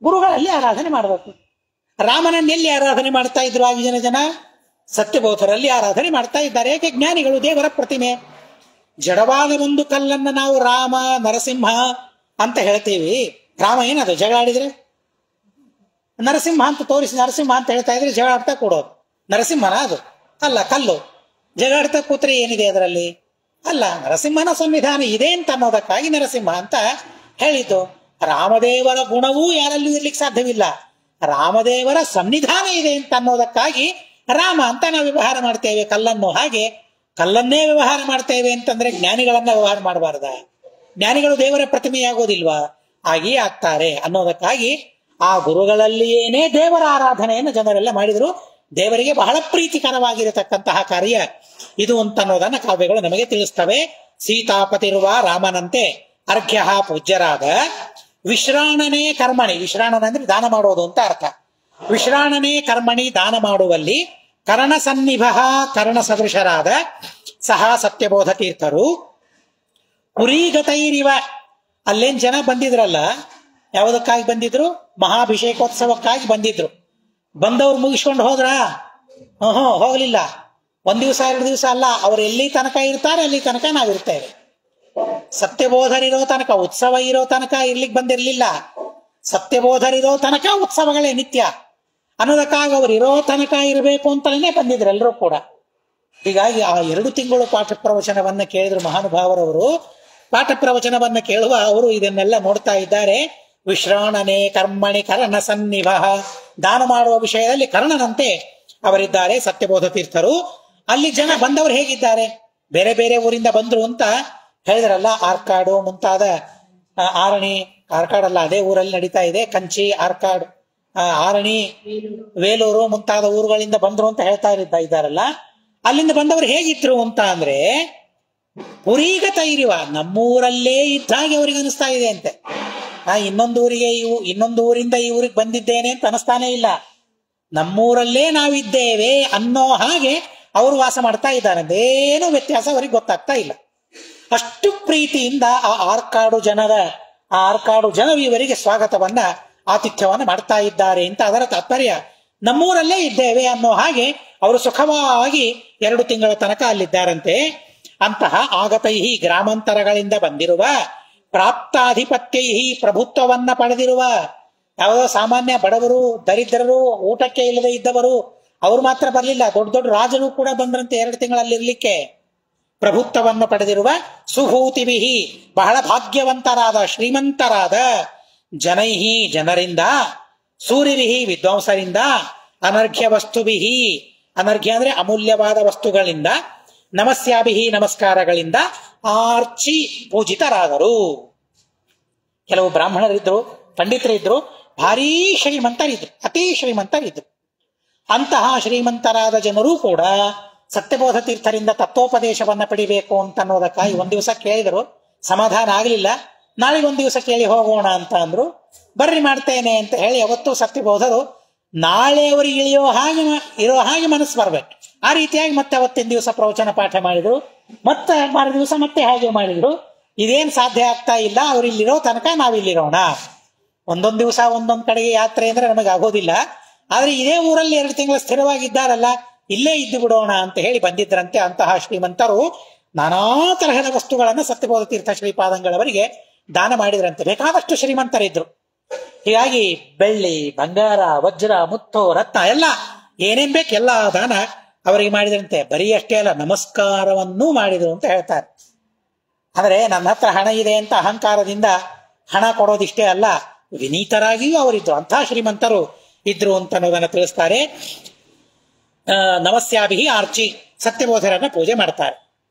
ಗುರುಗಳಲ್ಲಿ ಆರಾಧನೆ ಮಾಡಬೇಕು. ರಾಮನನ್ನ ಎಲ್ಲಿ ಆರಾಧನೆ ಮಾಡ್ತಾ ಇದ್ರು ಆಗಿನ ಜನ? ಸತ್ಯಬೋಧರಲ್ಲಿ ಆರಾಧನೆ ಮಾಡ್ತಾ ಇದ್ದಾರೆ. ಏಕೆ? ಜ್ಞಾನಿಗಳು, ದೇವರ ಪ್ರತಿಮೆ. ಜಡವಾದ ಒಂದು ಕಲ್ಲನ್ನ ನಾವು ರಾಮ, ನರಸಿಂಹ ಅಂತ ಹೇಳ್ತೀವಿ. ರಾಮ ಏನದು? ಜಗಳ ಆಡಿದ್ರೆ ನರಸಿಂಹ ಅಂತ ತೋರಿಸಿ ನರಸಿಂಹ ಅಂತ ಹೇಳ್ತಾ ಇದ್ರೆ ಜಗಳ ಆಡ್ತಾ ಕೂಡೋದು. ನರಸಿಂಹನ ಅದು? ಅಲ್ಲ, ಕಲ್ಲು. ಜಗಳ ಆಡ್ತಾ ಕೂತ್ರೆ ಏನಿದೆ ಅದರಲ್ಲಿ? ಅಲ್ಲ, ನರಸಿಂಹನ ಸಂವಿಧಾನ ಇದೆ ಅಂತ ಅನ್ನೋದಕ್ಕಾಗಿ ನರಸಿಂಹ ಅಂತ ಹೇಳಿದ್ದು. ರಾಮದೇವರ ಗುಣವೂ ಯಾರಲ್ಲೂ ಇರ್ಲಿಕ್ಕೆ ಸಾಧ್ಯವಿಲ್ಲ. ರಾಮದೇವರ ಸನ್ನಿಧಾನ ಇದೆ ಅಂತ ಅನ್ನೋದಕ್ಕಾಗಿ ರಾಮ ಅಂತ ನಾವು ವ್ಯವಹಾರ ಮಾಡ್ತೇವೆ ಕಲ್ಲನ್ನು. ಹಾಗೆ ಕಲ್ಲನ್ನೇ ವ್ಯವಹಾರ ಮಾಡ್ತೇವೆ ಅಂತಂದ್ರೆ ಜ್ಞಾನಿಗಳನ್ನ ವ್ಯವಹಾರ ಮಾಡಬಾರ್ದ? ಜ್ಞಾನಿಗಳು ದೇವರ ಪ್ರತಿಮೆಯಾಗೋದಿಲ್ವಾ? ಹಾಗೆಯೇ ಆಗ್ತಾರೆ ಅನ್ನೋದಕ್ಕಾಗಿ ಆ ಗುರುಗಳಲ್ಲಿಯೇನೇ ದೇವರ ಆರಾಧನೆಯನ್ನು ಜನರೆಲ್ಲ ಮಾಡಿದ್ರು. ದೇವರಿಗೆ ಬಹಳ ಪ್ರೀತಿಕರವಾಗಿರತಕ್ಕಂತಹ ಕಾರ್ಯ ಇದು ಅಂತ ಅನ್ನೋದನ್ನ ಕಾವ್ಯಗಳು ನಮಗೆ ತಿಳಿಸ್ತವೆ. ಸೀತಾಪತಿರುವ ರಾಮನಂತೆ ಅರ್ಘ್ಯ ಪೂಜ್ಯರಾದ ವಿಶ್ರಾಣನೇ ಕರ್ಮಣಿ. ವಿಶ್ರಾಣನ ಅಂದ್ರೆ ದಾನ ಮಾಡೋದು ಅಂತ ಅರ್ಥ. ವಿಶ್ರಾಣನೇ ಕರ್ಮಣಿ, ದಾನ ಮಾಡುವಲ್ಲಿ ಕರ್ಣ ಸನ್ನಿಭ, ಕರ್ಣ ಸದೃಶರಾದ ಸಹ ಸತ್ಯಬೋಧ ತೀರ್ಥರು. ಪುರೀಗತೈರಿವ, ಅಲ್ಲೇನ್ ಜನ ಬಂದಿದ್ರಲ್ಲ, ಯಾವುದಕ್ಕಾಗಿ ಬಂದಿದ್ರು? ಮಹಾಭಿಷೇಕೋತ್ಸವಕ್ಕಾಗಿ ಬಂದಿದ್ರು. ಬಂದವ್ರು ಮುಗಿಸ್ಕೊಂಡು ಹೋದ್ರ? ಹೋಗ್ಲಿಲ್ಲ. ಒಂದ್ ದಿವಸ 2 ದಿವಸ ಅಲ್ಲ, ಅವ್ರು ಎಲ್ಲಿ ತನಕ ಇರ್ತಾರೆ ಅಲ್ಲಿ ತನಕ ನಾವಿರ್ತೇವೆ. ಸತ್ಯಬೋಧರಿರೋ ತನಕ, ಉತ್ಸವ ಇರೋ ತನಕ ಇರ್ಲಿಕ್ಕೆ ಬಂದಿರ್ಲಿಲ್ಲ. ಸತ್ಯಬೋಧರಿರೋ ತನಕ ಉತ್ಸವಗಳೇ ನಿತ್ಯ ಅನ್ನೋದಕ್ಕಾಗಿ ಅವ್ರು ಇರೋ ತನಕ ಇರಬೇಕು ಅಂತಲೇ ಬಂದಿದ್ರು ಎಲ್ಲರೂ ಕೂಡ. ಹೀಗಾಗಿ ಆ 2 ತಿಂಗಳು ಪಾಠ ಪ್ರವಚನವನ್ನ ಕೇಳಿದ್ರು ಮಹಾನುಭಾವರವರು. ಪಾಠ ಪ್ರವಚನವನ್ನ ಕೇಳುವ ಅವರು ಇದನ್ನೆಲ್ಲ ನೋಡ್ತಾ ಇದ್ದಾರೆ. ವಿಶ್ರಾಣನೆ ಕರ್ಮಣಿ ಕರ್ಣ ಸನ್ನಿಭ, ದಾನ ಮಾಡುವ ವಿಷಯದಲ್ಲಿ ಕರ್ಣನಂತೆ ಅವರಿದ್ದಾರೆ ಸತ್ಯಬೋಧ ತೀರ್ಥರು. ಅಲ್ಲಿ ಜನ ಬಂದವರು ಹೇಗಿದ್ದಾರೆ? ಬೇರೆ ಬೇರೆ ಊರಿಂದ ಬಂದ್ರು ಅಂತ ಹೇಳಿದ್ರಲ್ಲ. ಆರ್ಕಾಡು ಮುಂತಾದ, ಆರಣಿ, ಆರ್ಕಾಡಲ್ಲ, ಅದೇ ಊರಲ್ಲಿ ನಡೀತಾ ಇದೆ. ಕಂಚಿ, ಆರ್ಕಾಡ್, ಆರಣಿ, ವೇಲೂರು ಮುಂತಾದ ಊರುಗಳಿಂದ ಬಂದ್ರು ಅಂತ ಹೇಳ್ತಾ ಇದ್ದಾರಲ್ಲ. ಅಲ್ಲಿಂದ ಬಂದವರು ಹೇಗಿದ್ರು ಅಂತ ಅಂದ್ರೆ ಪುರೀಗತ ಇರುವ, ನಮ್ಮೂರಲ್ಲೇ ಇದ್ದಾಗೆ ಅವ್ರಿಗೆ ಅನಿಸ್ತಾ ಇದೆ ಅಂತೆ. ಇನ್ನೊಂದು ಊರಿಂದ ಈ ಊರಿಗೆ ಬಂದಿದ್ದೇನೆ ಅಂತ ಅನಿಸ್ತಾನೆ ಇಲ್ಲ. ನಮ್ಮೂರಲ್ಲೇ ನಾವಿದ್ದೇವೆ ಅನ್ನೋ ಹಾಗೆ ಅವರು ವಾಸ ಮಾಡ್ತಾ ಇದ್ದಾರೆ. ಅದೇನೋ ವ್ಯತ್ಯಾಸ ಅವರಿಗೆ ಗೊತ್ತಾಗ್ತಾ ಇಲ್ಲ. ಅಷ್ಟು ಪ್ರೀತಿಯಿಂದ ಆ ಆರ್ಕಾಡು ಜನರು ಇವರಿಗೆ ಸ್ವಾಗತವನ್ನ, ಆತಿಥ್ಯವನ್ನ ಮಾಡ್ತಾ ಇದ್ದಾರೆ ಅಂತ ಅದರ ತಾತ್ಪರ್ಯ. ನಮ್ಮೂರಲ್ಲೇ ಇದ್ದೇವೆ ಅನ್ನೋ ಹಾಗೆ ಅವರು ಸುಖವಾಗಿ 2 ತಿಂಗಳ ತನಕ ಅಲ್ಲಿದ್ದಾರಂತೆ. ಅಂತಹ ಆಗತೈಹಿ, ಗ್ರಾಮಾಂತರಗಳಿಂದ ಬಂದಿರುವ, ಪ್ರಾಪ್ತಾಧಿಪತ್ಯೈಹಿ, ಪ್ರಭುತ್ವವನ್ನ ಪಡೆದಿರುವ, ಯಾವುದೋ ಸಾಮಾನ್ಯ ಬಡವರು, ದರಿದ್ರರು, ಊಟಕ್ಕೆ ಇಲ್ಲದೆ ಇದ್ದವರು ಅವರು ಮಾತ್ರ ಬರಲಿಲ್ಲ. ದೊಡ್ಡ ದೊಡ್ಡ ರಾಜರು ಕೂಡ ಬಂದ್ರಂತೆ 2 ತಿಂಗಳಲ್ಲಿರ್ಲಿಕ್ಕೆ. ಪ್ರಭುತ್ವವನ್ನು ಪಡೆದಿರುವ, ಸುಭೂತಿವಿಹಿ, ಬಹಳ ಭಾಗ್ಯವಂತರಾದ, ಶ್ರೀಮಂತರಾದ, ಜನೈಹಿ, ಜನರಿಂದ, ಸೂರ್ಯವಿಹಿ, ವಿದ್ವಾಂಸರಿಂದ, ಅನರ್ಘ್ಯ ವಸ್ತುವಿಹಿ, ಅನರ್ಘ್ಯ ಅಂದ್ರೆ ಅಮೂಲ್ಯವಾದ ವಸ್ತುಗಳಿಂದ, ನಮಸ್ಯಾಭಿಹಿ, ನಮಸ್ಕಾರಗಳಿಂದ, ಆರ್ಚಿ, ಪೂಜಿತರಾದರು. ಕೆಲವು ಬ್ರಾಹ್ಮಣರಿದ್ರು, ಪಂಡಿತರಿದ್ರು, ಭಾರೀ ಶ್ರೀಮಂತರಿದ್ರು, ಅತೀ ಶ್ರೀಮಂತರಿದ್ರು. ಅಂತಹ ಶ್ರೀಮಂತರಾದ ಜನರು ಕೂಡ ಸತ್ಯಬೋಧ ತೀರ್ಥರಿಂದ ತತ್ವೋಪದೇಶವನ್ನ ಪಡಿಬೇಕು ಅಂತ ಅನ್ನೋದಕ್ಕಾಗಿ 1 ದಿವಸ ಕೇಳಿದರು. ಸಮಾಧಾನ ಆಗಲಿಲ್ಲ. ನಾಳೆ 1 ದಿವಸ ಕೇಳಿ ಹೋಗೋಣ ಅಂತ ಅಂದ್ರು. ಬರ್ರಿ ಮಾಡ್ತೇನೆ ಅಂತ ಹೇಳಿ ಅವತ್ತು ಸತ್ಯಬೋಧರು ನಾಳೆ ಅವರಿಗೆ ಇರೋ ಹಾಗೆ ಮನಸ್ಸು ಬರ್ಬೇಕು ಆ ರೀತಿಯಾಗಿ ಮತ್ತೆ ಅವತ್ತಿನ ದಿವಸ ಪ್ರವಚನ ಪಾಠ ಮಾಡಿದ್ರು. ಮತ್ತೆ ಮರು ದಿವಸ ಮತ್ತೆ ಹಾಗೆ ಮಾಡಿದ್ರು. ಇದೇನ್ ಸಾಧ್ಯ ಆಗ್ತಾ ಇಲ್ಲ, ಅವ್ರು ಇಲ್ಲಿರೋ ತನಕ ನಾವಿಲ್ಲಿರೋಣ. ಒಂದೊಂದು ದಿವಸ ಒಂದೊಂದ್ ಕಡೆಗೆ ಯಾತ್ರೆ ಅಂದ್ರೆ ನಮಗೆ ಆಗೋದಿಲ್ಲ. ಆದ್ರೆ ಇದೇ ಊರಲ್ಲಿ 2 ತಿಂಗಳು ಸ್ಥಿರವಾಗಿದ್ದಾರಲ್ಲ, ಇಲ್ಲೇ ಇದ್ದು ಬಿಡೋಣ ಅಂತ ಹೇಳಿ ಬಂದಿದ್ರಂತೆ. ಅಂತಹ ಶ್ರೀಮಂತರು ನಾನಾ ತರಹದ ವಸ್ತುಗಳನ್ನ ಸತ್ಯಬೋಧ ತೀರ್ಥ ಶ್ರೀಪಾದಂಗಳವರಿಗೆ ದಾನ ಮಾಡಿದ್ರಂತೆ. ಬೇಕಾದಷ್ಟು ಶ್ರೀಮಂತರಿದ್ರು. ಹೀಗಾಗಿ ಬೆಳ್ಳಿ, ಬಂಗಾರ, ವಜ್ರ, ಮುತ್ತು, ರತ್ನ ಎಲ್ಲ ಏನೇನ್ ಬೇಕು ಎಲ್ಲ ದಾನ ಅವರಿಗೆ ಮಾಡಿದ್ರಂತೆ. ಬರೀ ಅಷ್ಟೇ ಅಲ್ಲ, ನಮಸ್ಕಾರವನ್ನೂ ಮಾಡಿದ್ರು ಅಂತ ಹೇಳ್ತಾರೆ. ಅಂದ್ರೆ ನನ್ನ ಹತ್ರ ಹಣ ಇದೆ ಅಂತ ಅಹಂಕಾರದಿಂದ ಹಣ ಕೊಡೋದಿಷ್ಟೇ ಅಲ್ಲ, ವಿನೀತರಾಗಿಯೂ ಅವರಿದ್ರು. ಅಂತಹ ಶ್ರೀಮಂತರು ಇದ್ರು ಅಂತ ಅನ್ನೋದನ್ನ ತಿಳಿಸ್ತಾರೆ. ನಮಸ್ಯಾಭಿಹಿ ಆರ್ಚಿ, ಸತ್ಯಬೋಧರನ್ನ ಪೂಜೆ ಮಾಡ್ತಾರೆ.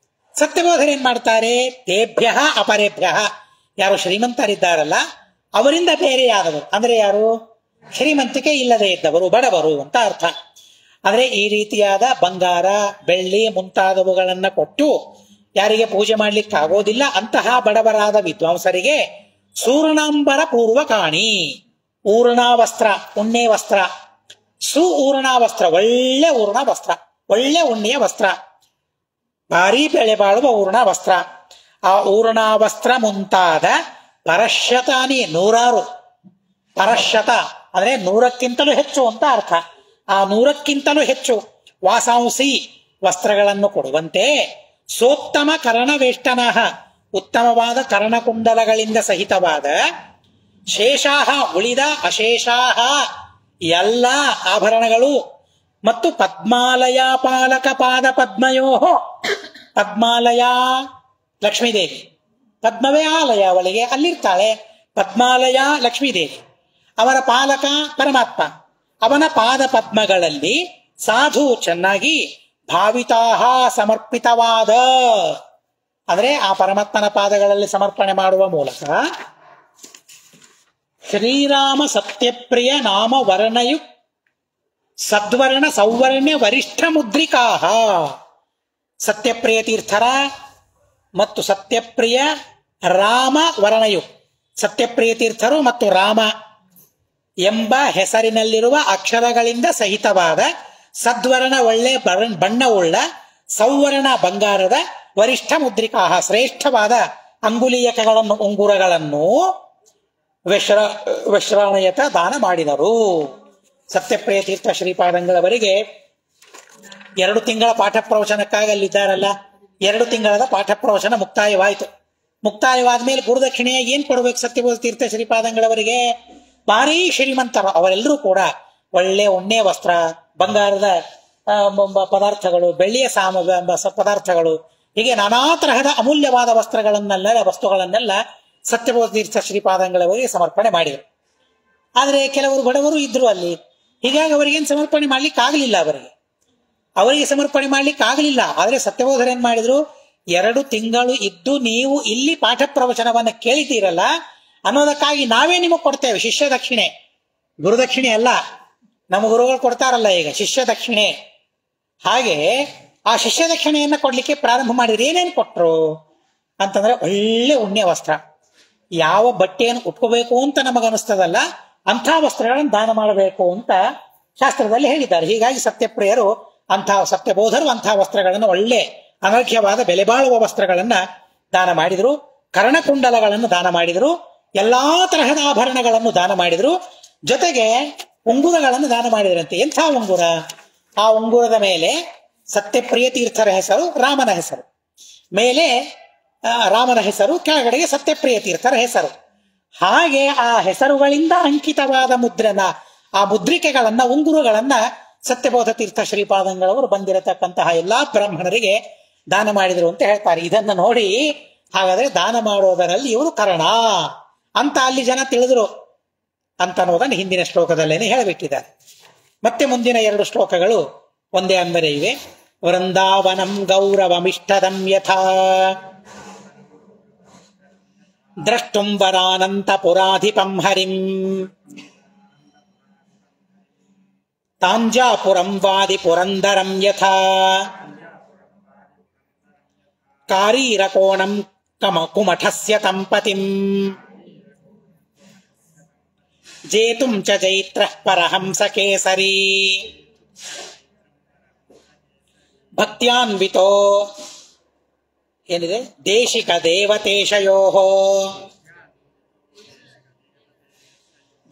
ಸತ್ಯಬೋಧರ ಏನ್ ಮಾಡ್ತಾರೆ? ತೇಭ್ಯ ಅಪರೇಭ್ಯ, ಯಾರು ಶ್ರೀಮಂತರಿದ್ದಾರಲ್ಲ ಅವರಿಂದ ಬೇರೆಯಾದವರು, ಅಂದ್ರೆ ಯಾರು? ಶ್ರೀಮಂತಿಕೆ ಇಲ್ಲದೆ ಇದ್ದವರು, ಬಡವರು ಅಂತ ಅರ್ಥ. ಅಂದ್ರೆ ಈ ರೀತಿಯಾದ ಬಂಗಾರ, ಬೆಳ್ಳಿ ಮುಂತಾದವುಗಳನ್ನ ಕೊಟ್ಟು ಯಾರಿಗೆ ಪೂಜೆ ಮಾಡ್ಲಿಕ್ಕೆ ಆಗೋದಿಲ್ಲ ಅಂತಹ ಬಡವರಾದ ವಿದ್ವಾಂಸರಿಗೆ ಸೂರ್ಣಾಂಬರ ಪೂರ್ವ ಕಾಣಿ, ಊರ್ಣ ವಸ್ತ್ರ, ಉಣ್ಣೆ ವಸ್ತ್ರ, ಊರ್ಣ ವಸ್ತ್ರ, ಒಳ್ಳೆ ಊರ್ಣ ವಸ್ತ್ರ, ಒಳ್ಳೆ ಉಣ್ಣಿಯ ವಸ್ತ್ರ, ಭಾರೀ ಬೆಳೆ ಬಾಳುವ ಊರ್ಣ ವಸ್ತ್ರ. ಆ ಊರ್ಣ ವಸ್ತ್ರ ಮುಂತಾದ ಪರಶತಾನಿ, ನೂರಾರು, ಪರಶತ ಅಂದ್ರೆ 100ಕ್ಕಿಂತಲೂ ಹೆಚ್ಚು ಅಂತ ಅರ್ಥ. ಆ 100ಕ್ಕಿಂತಲೂ ಹೆಚ್ಚು ವಾಸಾಂಸಿ ವಸ್ತ್ರಗಳನ್ನು ಕೊಡುವಂತೆ ಸೋತ್ತಮ ಕರ್ಣವೇಷ್ಟನ, ಉತ್ತಮವಾದ ಕರ್ಣಕುಂಡಲಗಳಿಂದ ಸಹಿತವಾದ, ಶೇಷಾಹ ಉಳಿದ ಅಶೇಷಾಹ ಎಲ್ಲ ಆಭರಣಗಳು, ಮತ್ತು ಪದ್ಮಾಲಯ ಪಾಲಕ ಪಾದ ಪದ್ಮಯೋ, ಪದ್ಮಾಲಯ ಲಕ್ಷ್ಮೀದೇವಿ, ಪದ್ಮವೇ ಆಲಯ ಅವಳಿಗೆ, ಅಲ್ಲಿರ್ತಾಳೆ ಪದ್ಮಾಲಯ ಲಕ್ಷ್ಮೀದೇವಿ, ಅವರ ಪಾಲಕ ಪರಮಾತ್ಮ, ಅವನ ಪಾದ ಪದ್ಮಗಳಲ್ಲಿ ಸಾಧು ಚೆನ್ನಾಗಿ ಭಾವಿತಾಹ ಸಮರ್ಪಿತವಾದ, ಅಂದ್ರೆ ಆ ಪರಮಾತ್ಮನ ಪಾದಗಳಲ್ಲಿ ಸಮರ್ಪಣೆ ಮಾಡುವ ಮೂಲಕ ಶ್ರೀರಾಮ ಸತ್ಯಪ್ರಿಯ ನಾಮ ವರ್ಣಯು ಸದ್ವರ್ಣ ಸೌವರ್ಣ್ಯ ವರಿಷ್ಠ ಮುದ್ರಿಕಾಹ. ಸತ್ಯಪ್ರಿಯ ತೀರ್ಥರ ಮತ್ತು ಸತ್ಯಪ್ರಿಯ ರಾಮ ವರ್ಣಯು, ಸತ್ಯಪ್ರಿಯ ತೀರ್ಥರು ಮತ್ತು ರಾಮ ಎಂಬ ಹೆಸರಿನಲ್ಲಿರುವ ಅಕ್ಷರಗಳಿಂದ ಸಹಿತವಾದ, ಸದ್ವರ್ಣ ಒಳ್ಳೆ ಬಣ್ಣವುಳ್ಳ, ಸೌವರ್ಣ ಬಂಗಾರದ, ವರಿಷ್ಠ ಮುದ್ರಿಕಾಹ ಶ್ರೇಷ್ಠವಾದ ಅಂಗುಲೀಯಕಗಳನ್ನು ಉಂಗುರಗಳನ್ನು ವಿಶ್ರಾಣಯತ ದಾನ ಮಾಡಿದರು. ಸತ್ಯಪ್ರಿಯ ತೀರ್ಥ ಶ್ರೀಪಾದಂಗಳವರಿಗೆ 2 ತಿಂಗಳ ಪಾಠ ಪ್ರವಚನಕ್ಕಾಗಿ ಅಲ್ಲಿದ್ದಾರಲ್ಲ, 2 ತಿಂಗಳದ ಪಾಠ ಪ್ರವಚನ ಮುಕ್ತಾಯವಾಯಿತು. ಮುಕ್ತಾಯವಾದ ಮೇಲೆ ಗುರುದಕ್ಷಿಣೆಯಾಗಿ ಏನ್ ಕೊಡ್ಬೇಕು ಸತ್ಯಬೋಧ ತೀರ್ಥ ಶ್ರೀಪಾದಂಗಳವರಿಗೆ? ಭಾರೀ ಶ್ರೀಮಂತರು ಅವರೆಲ್ಲರೂ ಕೂಡ. ಒಳ್ಳೆ ಉಣ್ಣೆ ವಸ್ತ್ರ, ಬಂಗಾರದ ಪದಾರ್ಥಗಳು, ಬೆಳ್ಳಿಯ ಪದಾರ್ಥಗಳು, ಹೀಗೆ ನಾನಾ ತರಹದ ಅಮೂಲ್ಯವಾದ ವಸ್ತುಗಳನ್ನೆಲ್ಲ ಸತ್ಯಬೋಧ ತೀರ್ಥ ಶ್ರೀಪಾದಂಗಳವರಿಗೆ ಸಮರ್ಪಣೆ ಮಾಡಿದರು. ಆದರೆ ಕೆಲವರು ಬಡವರು ಇದ್ರು ಅಲ್ಲಿ, ಹೀಗಾಗಿ ಅವರಿಗೇನು ಸಮರ್ಪಣೆ ಮಾಡ್ಲಿಕ್ಕೆ ಆಗಲಿಲ್ಲ. ಅವರಿಗೆ ಸಮರ್ಪಣೆ ಮಾಡ್ಲಿಕ್ಕೆ ಆಗಲಿಲ್ಲ. ಆದರೆ ಸತ್ಯಬೋಧರು ಏನ್ ಮಾಡಿದ್ರು, 2 ತಿಂಗಳು ಇದ್ದು ನೀವು ಇಲ್ಲಿ ಪಾಠ ಪ್ರವಚನವನ್ನ ಕೇಳಿದ್ದೀರಲ್ಲ ಅನ್ನೋದಕ್ಕಾಗಿ ನಾವೇ ನಿಮಗೆ ಕೊಡ್ತೇವೆ ಶಿಷ್ಯ ದಕ್ಷಿಣೆ, ಗುರುದಕ್ಷಿಣೆ ಅಲ್ಲ. ನಮ್ಮ ಗುರುಗಳು ಕೊಡ್ತಾರಲ್ಲ ಈಗ ಶಿಷ್ಯ ದಕ್ಷಿಣೆ, ಹಾಗೆ ಆ ಶಿಷ್ಯ ದಕ್ಷಿಣೆಯನ್ನ ಕೊಡ್ಲಿಕ್ಕೆ ಪ್ರಾರಂಭ ಮಾಡಿದ್ರೆ ಏನೇನು ಕೊಟ್ರು ಅಂತಂದ್ರೆ, ಒಳ್ಳೆ ಉಣ್ಣೆ ವಸ್ತ್ರ, ಯಾವ ಬಟ್ಟೆಯನ್ನು ಉಟ್ಕೋಬೇಕು ಅಂತ ನಮಗನಿಸ್ತದಲ್ಲ ಅಂಥ ವಸ್ತ್ರಗಳನ್ನು ದಾನ ಮಾಡಬೇಕು ಅಂತ ಶಾಸ್ತ್ರದಲ್ಲಿ ಹೇಳಿದ್ದಾರೆ. ಹೀಗಾಗಿ ಸತ್ಯಪ್ರಿಯರು ಸತ್ಯಬೋಧರು ಅಂತಹ ವಸ್ತ್ರಗಳನ್ನು, ಒಳ್ಳೆ ಅನರ್ಘ್ಯವಾದ ಬೆಲೆ ಬಾಳುವ ವಸ್ತ್ರಗಳನ್ನ ದಾನ ಮಾಡಿದ್ರು. ಕರ್ಣಕುಂಡಲಗಳನ್ನು ದಾನ ಮಾಡಿದ್ರು, ಎಲ್ಲಾ ತರಹದ ಆಭರಣಗಳನ್ನು ದಾನ ಮಾಡಿದ್ರು. ಜೊತೆಗೆ ಉಂಗುರಗಳನ್ನು ದಾನ ಮಾಡಿದ್ರಂತೆ. ಎಂಥ ಉಂಗುರ? ಆ ಉಂಗುರದ ಮೇಲೆ ಸತ್ಯಪ್ರಿಯ ತೀರ್ಥರ ಹೆಸರು, ರಾಮನ ಹೆಸರು, ಮೇಲೆ ರಾಮನ ಹೆಸರು, ಕೆಳಗಡೆಗೆ ಸತ್ಯಪ್ರಿಯ ತೀರ್ಥರ ಹೆಸರು. ಹಾಗೆ ಆ ಹೆಸರುಗಳಿಂದ ಅಂಕಿತವಾದ ಆ ಮುದ್ರಿಕೆಗಳನ್ನ, ಉಂಗುರಗಳನ್ನ ಸತ್ಯಬೋಧ ತೀರ್ಥ ಶ್ರೀಪಾದಂಗಳವರು ಬಂದಿರತಕ್ಕಂತಹ ಎಲ್ಲಾ ಬ್ರಾಹ್ಮಣರಿಗೆ ದಾನ ಮಾಡಿದರು ಅಂತ ಹೇಳ್ತಾರೆ. ಇದನ್ನ ನೋಡಿ ಹಾಗಾದ್ರೆ ದಾನ ಮಾಡೋದರಲ್ಲಿ ಇವರು ಕರ್ಣ ಅಂತ ಅಲ್ಲಿ ಜನ ತಿಳಿದ್ರು ಅಂತ ಅನ್ನೋದನ್ನು ಹಿಂದಿನ ಶ್ಲೋಕದಲ್ಲೇನೆ ಹೇಳಿಬಿಟ್ಟಿದ್ದಾರೆ. ಮತ್ತೆ ಮುಂದಿನ 2 ಶ್ಲೋಕಗಳು ಒಂದೇ ಅಂದರೆ ಇವೆ. ವೃಂದಾವನಂ ಗೌರವಮಿಷ್ಟದಂ ಯಥಾ ದ್ರಷ್ಟುಂ ವರಾನಂತ ಪುರಾಧಿಪಂ ಹರಿಂ ತಾಂಜಾಪುರಂ ವಾದಿ ಪುರಂದರಂ ಯಥಾ ಕಾರೀರಕೋಣಂ ಕುಮಠಸ್ಯ ತಂಪತಿಂ ಜೇತುಂ ಚ ಜೈತ್ರಃ ಪರಹಂಸ ಕೇಸರಿ ಭಕ್ತ್ಯಾನ್ವಿತೋ ಏನಿದೆ ದೇಶಿಕ ದೇವತೇಶಯೋಃ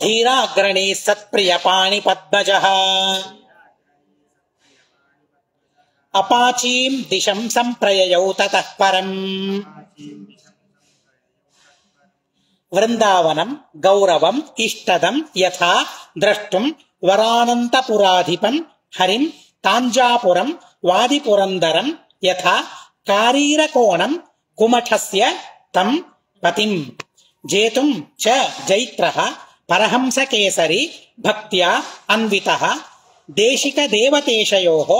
ಧೀರಾಗ್ರಣಿ ಸತ್ಪ್ರಿಯ ಪಾಣಿ ಪದ್ಮಜಃ ಅಪಾಚೀಂ ದಿಶಂ ಸಂಪ್ರಯಯೌ ತತಃ ಪರಂ ವೃಂದಾವನಂ ಗೌರವಂ ಇಷ್ಟದಂ ಯಥಾ ದ್ರಷ್ಟುಂ ವರಾನಂತಪುರಾಧಿಪಂ ಹರಿಂ ತಾಂಜಾಪುರಂ ವಾದಿಪುರಂದರಂ ಯಥಾ ಕಾರೀರಕೋಣಂ ಕುಮಠಸ್ಯ ತಂ ಪತಿಂ ಜೇತುಂ ಚ ಜೈತ್ರಃ ಪರಹಂಸ ಕೇಸರಿ ಭಕ್ತ್ಯಾ ಅನ್ವಿತಃ ದೇಶಿಕ ದೇವತೇಶಯೋಃ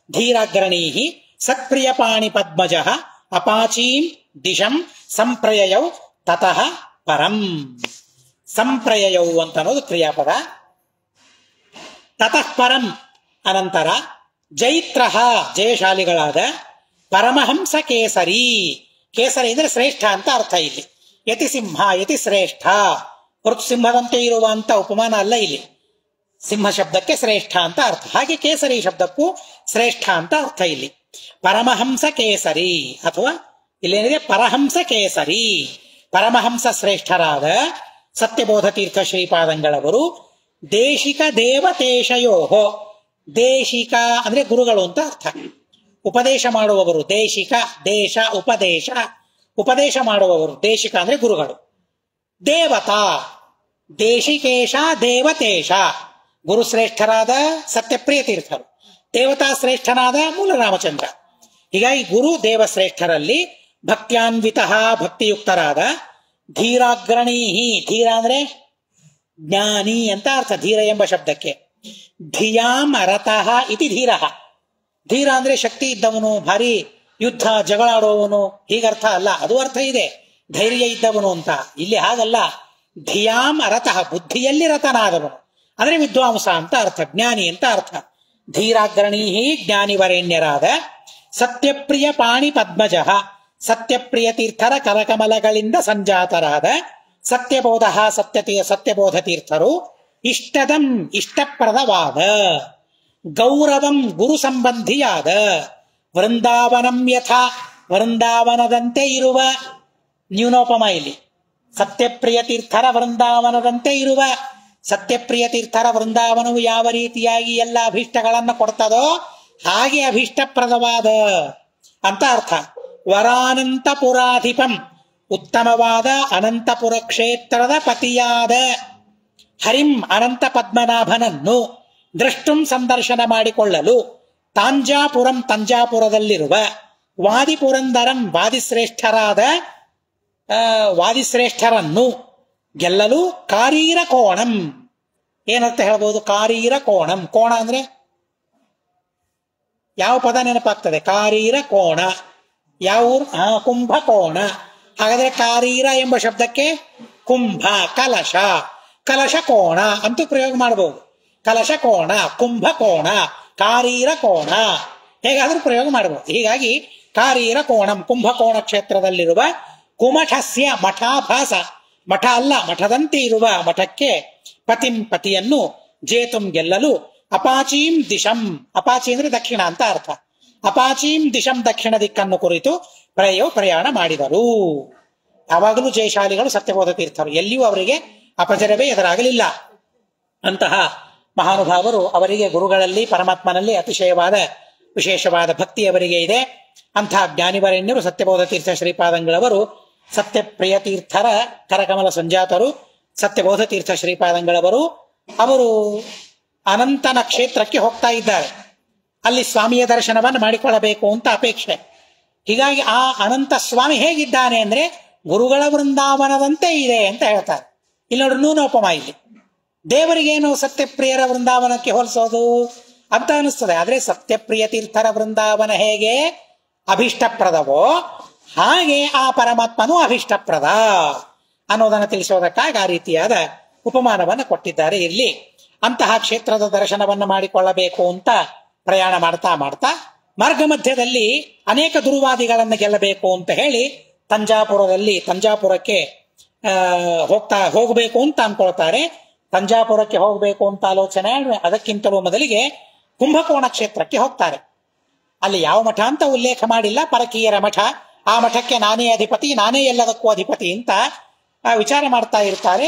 ಧೀರಾಗ್ರಣೀಃ ಸತ್ಪ್ರಿಯ ಪಾಣಿ ಪದ್ಮಜಃ ಅಪಾಚೀಂ ದಿಶಂ ಸಂಪ್ರಯಯೌ ತತಃ ಪರಂ. ಸಂಪ್ರಯಯೌ ಅಂತ ಅನ್ನೋದು ಕ್ರಿಯಾಪದ. ತತಃ ಪರಂ ಅನಂತರ ಜೈತ್ರಃ ಜಯಶಾಲಿಗಳಾದ ಪರಮಹಂಸ ಕೇಸರಿ, ಕೇಸರಿ ಅಂದ್ರೆ ಶ್ರೇಷ್ಠ ಅಂತ ಅರ್ಥ ಇಲ್ಲಿ. ಯತಿ ಸಿಂಹ ಯತಿ ಶ್ರೇಷ್ಠ, ಹೊರತು ಸಿಂಹದಂತೆ ಇರುವಂತ ಉಪಮಾನ ಅಲ್ಲ ಇಲ್ಲಿ. ಸಿಂಹ ಶಬ್ದಕ್ಕೆ ಶ್ರೇಷ್ಠ ಅಂತ ಅರ್ಥ. ಹಾಗೆ ಕೇಸರಿ ಶಬ್ದಕ್ಕೂ ಶ್ರೇಷ್ಠ ಅಂತ ಅರ್ಥ ಇಲ್ಲಿ. ಪರಮಹಂಸ ಕೇಸರಿ ಅಥವಾ ಇಲ್ಲೇನಿದೆ ಪರಹಂಸ ಕೇಸರಿ. ಪರಮಹಂಸ ಶ್ರೇಷ್ಠರಾದ ಸತ್ಯಬೋಧ ತೀರ್ಥ ಶ್ರೀಪಾದಂಗಳವರು ದೇಶಿಕ ದೇವತೇಶಯೋಹೋ. ದೇಶಿಕ ಅಂದ್ರೆ ಗುರುಗಳು ಅಂತ ಅರ್ಥ. ಉಪದೇಶ ಮಾಡುವವರು ದೇಶಿಕ, ದೇಶ ಉಪದೇಶ, ಉಪದೇಶ ಮಾಡುವವರು ದೇಶಿಕ ಅಂದ್ರೆ ಗುರುಗಳು. ದೇವತಾ ದೇಶಿಕೇಶ ದೇವತೇಶ, ಗುರುಶ್ರೇಷ್ಠರಾದ ಸತ್ಯಪ್ರಿಯ ತೀರ್ಥರು, ದೇವತಾ ಶ್ರೇಷ್ಠನಾದ ಮೂಲರಾಮಚಂದ್ರ. ಹೀಗಾಗಿ ಗುರು ದೇವಶ್ರೇಷ್ಠರಲ್ಲಿ ಭಕ್ತ್ಯಾನ್ವಿತ ಭಕ್ತಿಯುಕ್ತರಾದ ಧೀರಾಗ್ರಣೀಹಿ. ಧೀರ ಅಂದ್ರೆ ಜ್ಞಾನಿ ಅಂತ ಅರ್ಥ ಧೀರ ಎಂಬ ಶಬ್ದಕ್ಕೆ. ಧಿಯಾಂ ರತಃ ಇತಿ ಧೀರ. ಧೀರ ಅಂದ್ರೆ ಶಕ್ತಿ ಇದ್ದವನು, ಭಾರಿ ಯುದ್ಧ ಜಗಳಾಡುವವನು, ಹೀಗರ್ಥ ಅಲ್ಲ. ಅದು ಅರ್ಥ ಇದೆ, ಧೈರ್ಯ ಇದ್ದವನು ಅಂತ. ಇಲ್ಲಿ ಹಾಗಲ್ಲ. ಧಿಯಾಂ ರತಃ, ಬುದ್ಧಿಯಲ್ಲಿ ರತನಾದವನು ಅಂದ್ರೆ ವಿದ್ವಾಂಸ ಅಂತ ಅರ್ಥ, ಜ್ಞಾನಿ ಅಂತ ಅರ್ಥ. ಧೀರಾಗ್ರಣೀಹಿ ಜ್ಞಾನಿವರೇಣ್ಯರಾದ ಸತ್ಯಪ್ರಿಯ ಪಾಣಿ ಪದ್ಮಜ, ಸತ್ಯಪ್ರಿಯ ತೀರ್ಥರ ಕರಕಮಲಗಳಿಂದ ಸಂಜಾತರಾದ ಸತ್ಯಬೋಧ ಸತ್ಯಬೋಧ ತೀರ್ಥರು ಇಷ್ಟದಂ ಇಷ್ಟಪ್ರದವಾದ ಗೌರವಂ ಗುರು ಸಂಬಂಧಿಯಾದ ವೃಂದಾವನಂ ಯಥ ವೃಂದಾವನದಂತೆ ಇರುವ. ನ್ಯೂನೋಪಮ ಇಲ್ಲಿ. ಸತ್ಯಪ್ರಿಯ ತೀರ್ಥರ ವೃಂದಾವನದಂತೆ ಇರುವ. ಸತ್ಯಪ್ರಿಯ ತೀರ್ಥರ ವೃಂದಾವನವು ಯಾವ ರೀತಿಯಾಗಿ ಎಲ್ಲ ಅಭೀಷ್ಟಗಳನ್ನು ಕೊಡ್ತದೋ ಹಾಗೆ ಅಭೀಷ್ಟಪ್ರದವಾದ ಅಂತ ಅರ್ಥ. ವರಾನಂತಪುರಾಧಿಪಂ, ಉತ್ತಮವಾದ ಅನಂತಪುರ ಕ್ಷೇತ್ರದ ಪತಿಯಾದ ಹರಿಂ ಅನಂತ ಪದ್ಮನಾಭನನ್ನು ದೃಷ್ಟುಂ ಸಂದರ್ಶನ ಮಾಡಿಕೊಳ್ಳಲು ತಾಂಜಾಪುರಂ ತಂಜಾಪುರದಲ್ಲಿರುವ ವಾದಿಪುರಂದರಂ ವಾದಿಶ್ರೇಷ್ಠರನ್ನು ಗೆಲ್ಲಲು ಕಾರೀರ ಕೋಣಂ. ಏನಂತ ಹೇಳ್ಬೋದು? ಕಾರೀರ ಕೋಣಂ. ಕೋಣ ಅಂದ್ರೆ ಯಾವ ಪದ ನೆನಪಾಗ್ತದೆ? ಕಾರೀರ ಕೋಣ. ಯಾವ ಊರು? ಕುಂಭಕೋಣ. ಹಾಗಾದ್ರೆ ಕಾರೀರ ಎಂಬ ಶಬ್ದಕ್ಕೆ ಕುಂಭ, ಕಲಶ, ಕಲಶ ಕೋಣ ಅಂತೂ ಪ್ರಯೋಗ ಮಾಡಬಹುದು. ಕಲಶ ಕೋಣ, ಕುಂಭಕೋಣ, ಕಾರೀರ ಕೋಣ ಹೇಗಾದ್ರೂ ಪ್ರಯೋಗ ಮಾಡಬಹುದು. ಹೀಗಾಗಿ ಕಾರೀರ ಕೋಣಂ, ಕುಂಭಕೋಣ ಕ್ಷೇತ್ರದಲ್ಲಿರುವ ಕುಮಠಸ್ಯ ಮಠಾಭಾಸ, ಮಠ ಅಲ್ಲ ಮಠದಂತೆ ಇರುವ ಮಠಕ್ಕೆ ಪತಿಂ ಪತಿಯನ್ನು ಜೇತುಂ ಗೆಲ್ಲಲು ಅಪಾಚೀಂ ದಿಶಂ, ಅಪಾಚಿ ಅಂದ್ರೆ ದಕ್ಷಿಣ ಅಂತ ಅರ್ಥ. ಅಪಾಚೀಂ ದಿಶಂ ದಕ್ಷಿಣ ದಿಕ್ಕನ್ನು ಕುರಿತು ಪ್ರಯಾಣ ಮಾಡಿದರು. ಯಾವಾಗಲೂ ಜಯಶಾಲಿಗಳು ಸತ್ಯಬೋಧ ತೀರ್ಥರು, ಎಲ್ಲಿಯೂ ಅವರಿಗೆ ಅಪಜರವೇ ಎದುರಾಗಲಿಲ್ಲ. ಅಂತಹ ಮಹಾನುಭಾವರು, ಅವರಿಗೆ ಗುರುಗಳಲ್ಲಿ ಪರಮಾತ್ಮನಲ್ಲಿ ಅತಿಶಯವಾದ ವಿಶೇಷವಾದ ಭಕ್ತಿ ಅವರಿಗೆ ಇದೆ. ಅಂತಹ ಜ್ಞಾನಿವರೇಣ್ಯರು ಸತ್ಯಬೋಧ ತೀರ್ಥ ಶ್ರೀಪಾದಂಗಳವರು ಸತ್ಯಪ್ರಿಯ ತೀರ್ಥರ ಕರಕಮಲ ಸಂಜಾತರು. ಸತ್ಯಬೋಧ ತೀರ್ಥ ಶ್ರೀಪಾದಂಗಳವರು ಅವರು ಅನಂತನ ಕ್ಷೇತ್ರಕ್ಕೆ ಹೋಗ್ತಾ ಇದ್ದಾರೆ. ಅಲ್ಲಿ ಸ್ವಾಮಿಯ ದರ್ಶನವನ್ನು ಮಾಡಿಕೊಳ್ಳಬೇಕು ಅಂತ ಅಪೇಕ್ಷೆ. ಹೀಗಾಗಿ ಆ ಅನಂತ ಸ್ವಾಮಿ ಹೇಗಿದ್ದಾನೆ ಅಂದ್ರೆ ಗುರುಗಳ ವೃಂದಾವನದಂತೆ ಇದೆ ಅಂತ ಹೇಳ್ತಾರೆ. ಇಲ್ಲಿ ನೋಡ್ರಿ ನೂನೋಪಮ. ಇಲ್ಲಿ ದೇವರಿಗೇನು ಸತ್ಯಪ್ರಿಯರ ವೃಂದಾವನಕ್ಕೆ ಹೋಲಿಸೋದು ಅಂತ ಅನಿಸ್ತದೆ. ಆದ್ರೆ ಸತ್ಯಪ್ರಿಯ ತೀರ್ಥರ ವೃಂದಾವನ ಹೇಗೆ ಅಭಿಷ್ಟಪ್ರದವೋ ಹಾಗೆ ಆ ಪರಮಾತ್ಮನೂ ಅಭಿಷ್ಟಪ್ರದ ಅನ್ನೋದನ್ನು ತಿಳಿಸೋದಕ್ಕಾಗಿ ಆ ರೀತಿಯಾದ ಉಪಮಾನವನ್ನು ಕೊಟ್ಟಿದ್ದಾರೆ. ಇಲ್ಲಿ ಅಂತಹ ಕ್ಷೇತ್ರದ ದರ್ಶನವನ್ನು ಮಾಡಿಕೊಳ್ಳಬೇಕು ಅಂತ ಪ್ರಯಾಣ ಮಾಡ್ತಾ ಮಾಡ್ತಾ ಮಾರ್ಗ ಮಧ್ಯದಲ್ಲಿ ಅನೇಕ ದುರ್ವಾದಿಗಳನ್ನು ಗೆಲ್ಲಬೇಕು ಅಂತ ಹೇಳಿ ತಂಜಾಪುರಕ್ಕೆ ಹೋಗಬೇಕು ಅಂತ ಅನ್ಕೊಳ್ತಾರೆ. ತಂಜಾಪುರಕ್ಕೆ ಹೋಗಬೇಕು ಅಂತ ಆಲೋಚನೆ, ಅದಕ್ಕಿಂತಲೂ ಮೊದಲಿಗೆ ಕುಂಭಕೋಣ ಕ್ಷೇತ್ರಕ್ಕೆ ಹೋಗ್ತಾರೆ. ಅಲ್ಲಿ ಯಾವ ಮಠ ಅಂತ ಉಲ್ಲೇಖ ಮಾಡಿಲ್ಲ, ಪರಕೀಯರ ಮಠ. ಆ ಮಠಕ್ಕೆ ನಾನೇ ಅಧಿಪತಿ, ನಾನೇ ಎಲ್ಲದಕ್ಕೂ ಅಧಿಪತಿ ಅಂತ ವಿಚಾರ ಮಾಡ್ತಾ ಇರ್ತಾರೆ.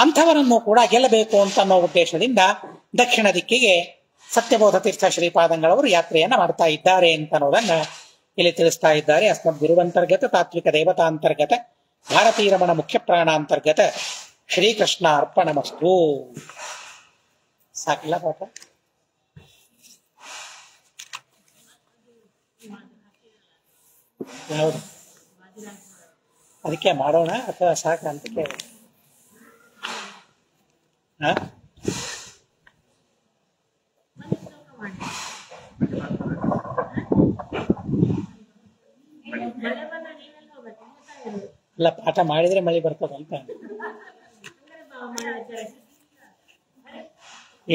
ಅಂಥವರನ್ನು ಕೂಡ ಗೆಲ್ಲಬೇಕು ಅಂತ ಅನ್ನೋ ಉದ್ದೇಶದಿಂದ ದಕ್ಷಿಣ ದಿಕ್ಕಿಗೆ ಸತ್ಯಬೋಧ ತೀರ್ಥ ಶ್ರೀಪಾದಂಗಳವರು ಯಾತ್ರೆಯನ್ನ ಮಾಡ್ತಾ ಇದ್ದಾರೆ ಅಂತ ಅನ್ನೋದನ್ನ ಇಲ್ಲಿ ತಿಳಿಸ್ತಾ ಇದ್ದಾರೆ. ಅಸ್ಮದ್ ಗುರುವಂತರ್ಗತ ತಾತ್ವಿಕ ದೇವತಾಂತರ್ಗತ ಭಾರತೀಯ ರಮಣ ಮುಖ್ಯ ಪ್ರಾಣಾಂತರ್ಗತ ಶ್ರೀಕೃಷ್ಣ ಅರ್ಪಣಮಸ್ತು. ಸಾಕಿಲ್ಲ ಪಾಠ? ಯಾವುದು? ಅದಕ್ಕೆ ಮಾಡೋಣ ಅಥವಾ ಸಾಕ ಅಂತ ಕೇಳಿ. ಅಲ್ಲ, ಪಾಠ ಮಾಡಿದ್ರೆ ಮಳೆ ಬರ್ತದಂತ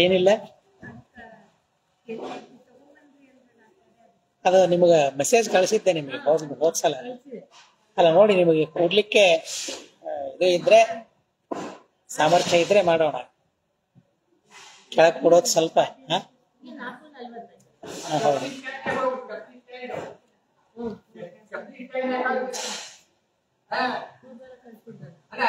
ಏನಿಲ್ಲ. ಅದು ನಿಮಗೆ ಮೆಸೇಜ್ ಕಳಿಸಿದ್ದೆ ನಿಮಗೆ ಹೋದ್ಸಲ. ಅಲ್ಲ ನೋಡಿ, ನಿಮಗೆ ಕೊಡ್ಲಿಕ್ಕೆ ಇದು ಇದ್ರೆ ಸಾಮರ್ಥ್ಯ ಇದ್ರೆ ಮಾಡೋಣ. ಕೆಳಗೆ ಕೊಡೋದು ಸ್ವಲ್ಪ. ಹೌದು. ಅಲ್ಲ